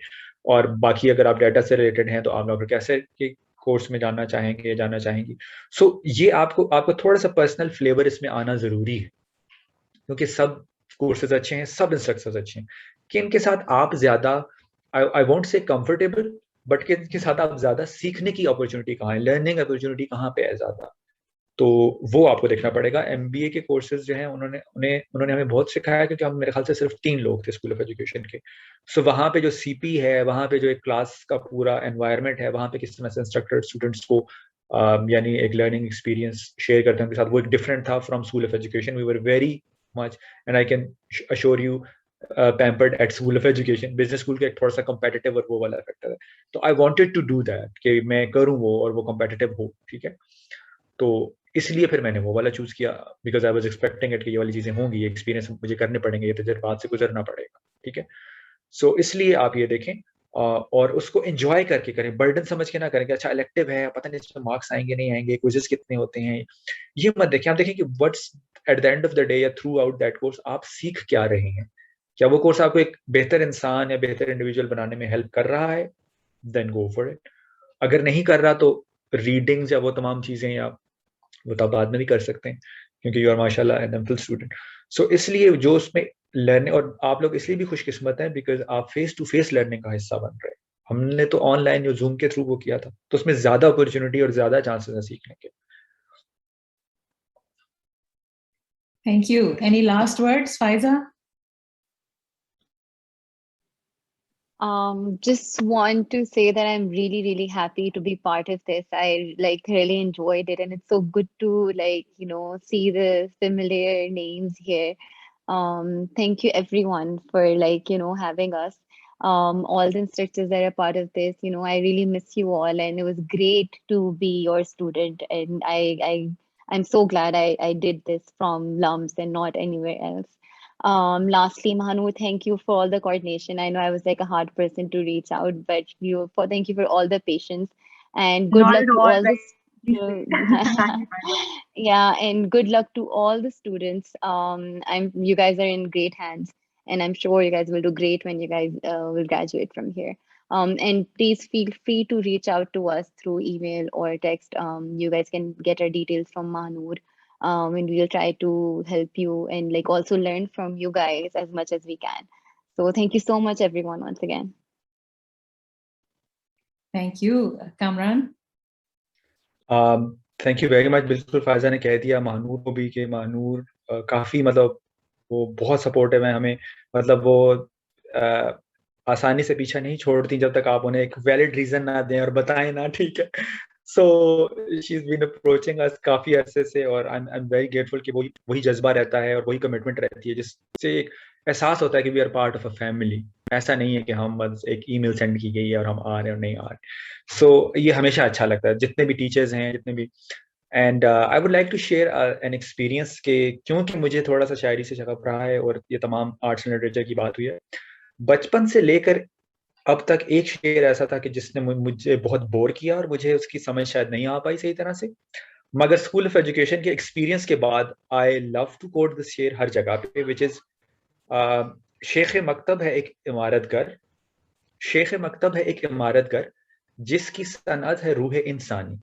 S3: और बाकी अगर आप डाटा से रिलेटेड हैं तो आप डॉक्टर कैसे के कोर्स में जाना चाहेंगी. सो ये आपको थोड़ा सा पर्सनल फ्लेवर इसमें आना जरूरी है, क्योंकि सब कोर्सेज अच्छे हैं, सब इंस्ट्रक्टर्स अच्छे हैं, कि इनके साथ आप ज्यादा, I won't say comfortable, but कि इनके साथ आप ज्यादा सीखने की अपॉर्चुनिटी कहाँ है, लर्निंग अपॉर्चुनिटी कहाँ पे है ज्यादा, तो वो आपको देखना पड़ेगा. एमबीए के कोर्सेज जो हैं उन्होंने हमें बहुत सिखाया, क्योंकि हम मेरे ख्याल से सिर्फ 3 लोग थे स्कूल ऑफ एजुकेशन के. सो वहाँ पे जो सीपी है, वहाँ पे जो एक क्लास का पूरा एनवायरनमेंट है, वहाँ पे किस तरह से इंस्ट्रक्टर स्टूडेंट्स को यानी एक लर्निंग एक्सपीरियंस शेयर करते हैं उनके साथ, वो एक डिफरेंट था from school of education. We were very much, and I can assure you pampered at School of Education. Business school का एक थोड़ा सा competitive और वो वाला फैक्टर है, तो I wanted to do that कि मैं करूँ वो और वो competitive हो, ठीक है. तो इसलिए फिर मैंने वो वाला चूज किया, because I was expecting it कि ये वाली चीजें होंगी, एक्सपीरियंस मुझे करने पड़ेंगे, ये तजुर्बात से गुजरना पड़ेगा, ठीक है. सो इसलिए आप ये देखें और उसको एंजॉय करके करें, बर्डन समझ के ना करें कि अच्छा इलेक्टिव है, पता नहीं इसमें मार्क्स आएंगे नहीं आएंगे, क्विज़ेस कितने होते हैं, ये मत देखें. आप देखें कि what's at the end of the day या थ्रू आउट दैट कोर्स आप सीख क्या रहे हैं. क्या वो कोर्स आपको एक बेहतर इंसान या बेहतर इंडिविजुअल बनाने में हेल्प कर रहा है, देन गो फॉर इट. अगर नहीं कर रहा तो रीडिंग्स या वो तमाम चीजें या वो तो बाद में भी कर सकते हैं, क्योंकि यू आर माशाल्लाह एन एमफिल स्टूडेंट. सो इसलिए जो उसमें लर्निंग, और आप लोग इसलिए भी खुशकिस्मत हैं बिकॉज आप फेस टू फेस लर्निंग का हिस्सा बन रहे हैं. हमने तो ऑनलाइन जो जूम के थ्रू वो किया था, तो उसमें ज्यादा अपॉर्चुनिटी और ज्यादा चांसेस हैं सीखने के.
S1: Thank you. Any last words, Faiza?
S2: Just want to say that I'm really, really happy to be part of this. I really enjoyed it, and it's so good to see the familiar names here. Thank you everyone for having us. All the instructors that are part of this, I really miss you all, and it was great to be your student. And I'm so glad I did this from LUMS and not anywhere else. Lastly, Mahanoor, thank you for all the coordination. I know I was like a hard person to reach out, but thank you for all the patience and good
S1: Not
S2: luck
S1: at
S2: to
S1: all.
S2: all the
S1: Like, thank you, Faisa.
S2: yeah, and good luck to all the students. You guys are in great hands, and I'm sure you guys will do great when you guys will graduate from here. And please feel free to reach out to us through email or text. You guys can get our details from Mahanoor, and we'll try to help you and like also learn from you guys as much as we can. So thank you so much, everyone, once again.
S1: Thank you, Kamran.
S3: Thank you very much. बिल्कुल फायजा ने कह दिया महानूर को भी कि महानूर काफ़ी मतलब वो बहुत सपोर्टिव है हमें, मतलब वो आसानी से पीछा नहीं छोड़ती जब तक आप उन्हें एक वैलिड रीज़न ना दें और बताएं ना, ठीक है। So she is been approaching us काफ़ी अरसे से, और आई एम वेरी ग्रेटफुल कि वही जज्बा रहता है और वही कमिटमेंट रहती है जिससे एक एहसास होता है कि we are part of a family. ऐसा नहीं है कि हम बस एक ईमेल सेंड की गई है और हम आ रहे हैं और नहीं आ रहे। सो ये हमेशा अच्छा लगता है, जितने भी टीचर्स हैं, जितने भी। And I would like to share an experience के, क्योंकि मुझे थोड़ा सा शायरी से शगफ रहा है और ये तमाम आर्ट्स एंड लिटरेचर की बात हुई है। बचपन से लेकर अब तक एक शेर ऐसा था कि जिसने मुझे बहुत बोर किया और मुझे उसकी समझ शायद नहीं आ पाई सही तरह से, मगर स्कूल ऑफ एजुकेशन के एक्सपीरियंस के बाद I love to quote this शेर हर जगह पे, विच इज शेख मकतब है एक इमारत घर, शेख मकतब है एक इमारत घर जिसकी सनअत है रूह इंसानी।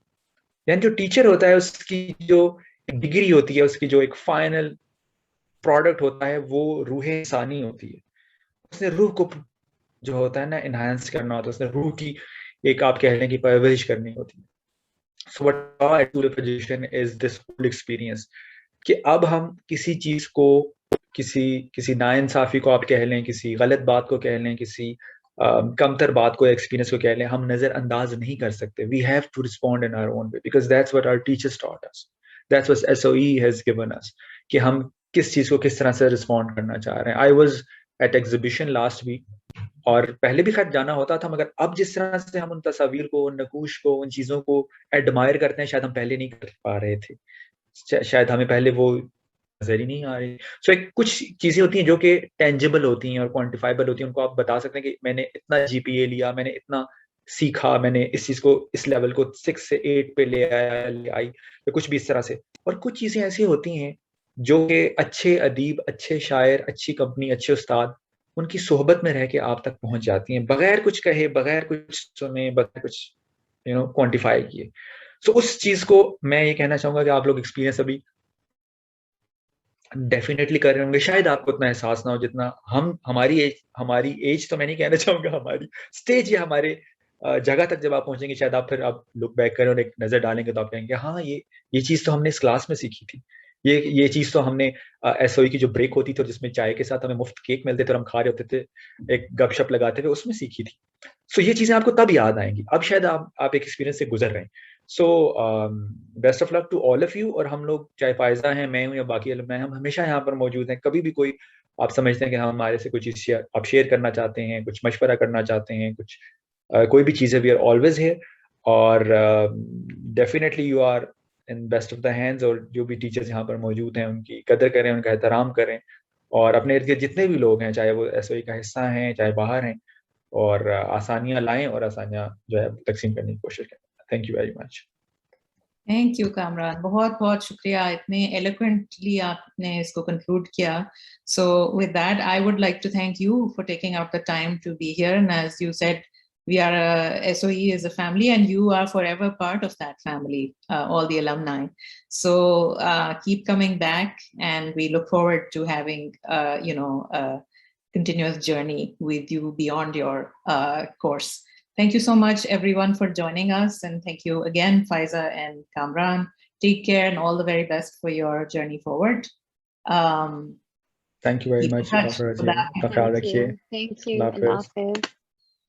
S3: यानी जो टीचर होता है उसकी जो डिग्री होती है, उसकी जो एक फाइनल प्रोडक्ट होता है वो रूह इंसानी होती है। उसने रूह को जो होता है ना इनहांस करना होता है, उसने रूह की एक आप कह लें कि परवरिश करनी होती है। सो what I do education is this full experience कि अब हम किसी चीज को, किसी नाइंसाफी को आप कह लें, किसी गलत बात को कह लें, किसी कमतर बात को, एक्सपीरियंस को कह लें, हम नजरअंदाज नहीं कर सकते। We have to respond in our own way because that's what our teachers taught us, that's what SOE has given us, कि हम किस चीज को किस तरह से रिस्पॉन्ड करना चाह रहे हैं। I was at exhibition last week, और पहले भी खैर जाना होता था, मगर अब जिस तरह से हम उन तस्वीर को, उन नकूश को, उन चीज़ों को एडमायर करते हैं, शायद हम पहले नहीं कर पा रहे थे, शायद हमें पहले वो नजर ही नहीं आ रही। सो एक कुछ चीज़ें होती हैं जो कि टेंजिबल होती हैं और क्वान्टिफाइबल होती हैं, उनको आप बता सकते हैं कि मैंने इतना जीपीए लिया, मैंने इतना सीखा, मैंने इस चीज़ को, इस लेवल को 6 से 8 पे ले आई, या कुछ भी इस तरह से। और कुछ चीज़ें ऐसी होती हैं जो कि अच्छे अदीब, अच्छे शायर, अच्छी कंपनी, अच्छे उस्ताद, उनकी सोहबत में रह के आप तक पहुंच जाती हैं, बगैर कुछ कहे, बगैर कुछ सुने, बगैर कुछ क्वांटिफाई किए। सो उस चीज को मैं ये कहना चाहूंगा कि आप लोग एक्सपीरियंस अभी डेफिनेटली कर रहे होंगे। शायद आपको उतना एहसास ना हो जितना हमारी एज तो मैं नहीं कहना चाहूंगा, हमारी स्टेज या हमारे जगह तक जब आप पहुंचेंगे, शायद आप लुक बैक करें और एक नजर डालेंगे तो आप कहेंगे हाँ ये चीज तो हमने इस क्लास में सीखी थी, ये चीज तो हमने एसओई की जो ब्रेक होती थी और जिसमें चाय के साथ हमें मुफ्त केक मिलते थे और हम खा रहे होते थे, एक गपशप लगाते थे, उसमें सीखी थी। सो ये चीजें आपको तब याद आएंगी, अब शायद आप एक एक्सपीरियंस से गुजर रहे हैं। So best of luck to all of you. और हम लोग, चाहे फायजा हैं, मैं हूं या बाकी अलुमनाई, हम हमेशा यहाँ पर मौजूद हैं। कभी भी कोई आप समझते हैं कि हमारे से कुछ चीज आप शेयर करना चाहते हैं, कुछ मशवरा करना चाहते हैं, कुछ कोई भी चीज़ है, वी आर ऑलवेज हियर। और definitely you are in best of the hands. और जो भी टीचर्स यहाँ पर मौजूद हैं उनकी कदर करें, उनका एहतराम करें, और अपने इर्द गिर्द जितने भी लोग हैं, चाहे वो एसओई का हिस्सा हैं, चाहे बाहर हैं, और आसानियाँ लाएं और आसानियाँ जो है तकसीम करने की कोशिश करें। Thank you very much.
S1: Thank you Kamran, बहुत बहुत शुक्रिया, इतने एलोक्वेंटली आपने इसको कंक्लूड किया। So with that I would like to thank you for taking out the time to be here, and as you said, we are SOE is a family, and you are forever part of that family, all the alumni. So keep coming back, and we look forward to having a continuous journey with you beyond your course. Thank you so much everyone for joining us, and thank you again Faiza and Kamran. Take care and all the very best for your journey forward.
S3: Thank you very much.
S2: Thank you. Allah Hafiz.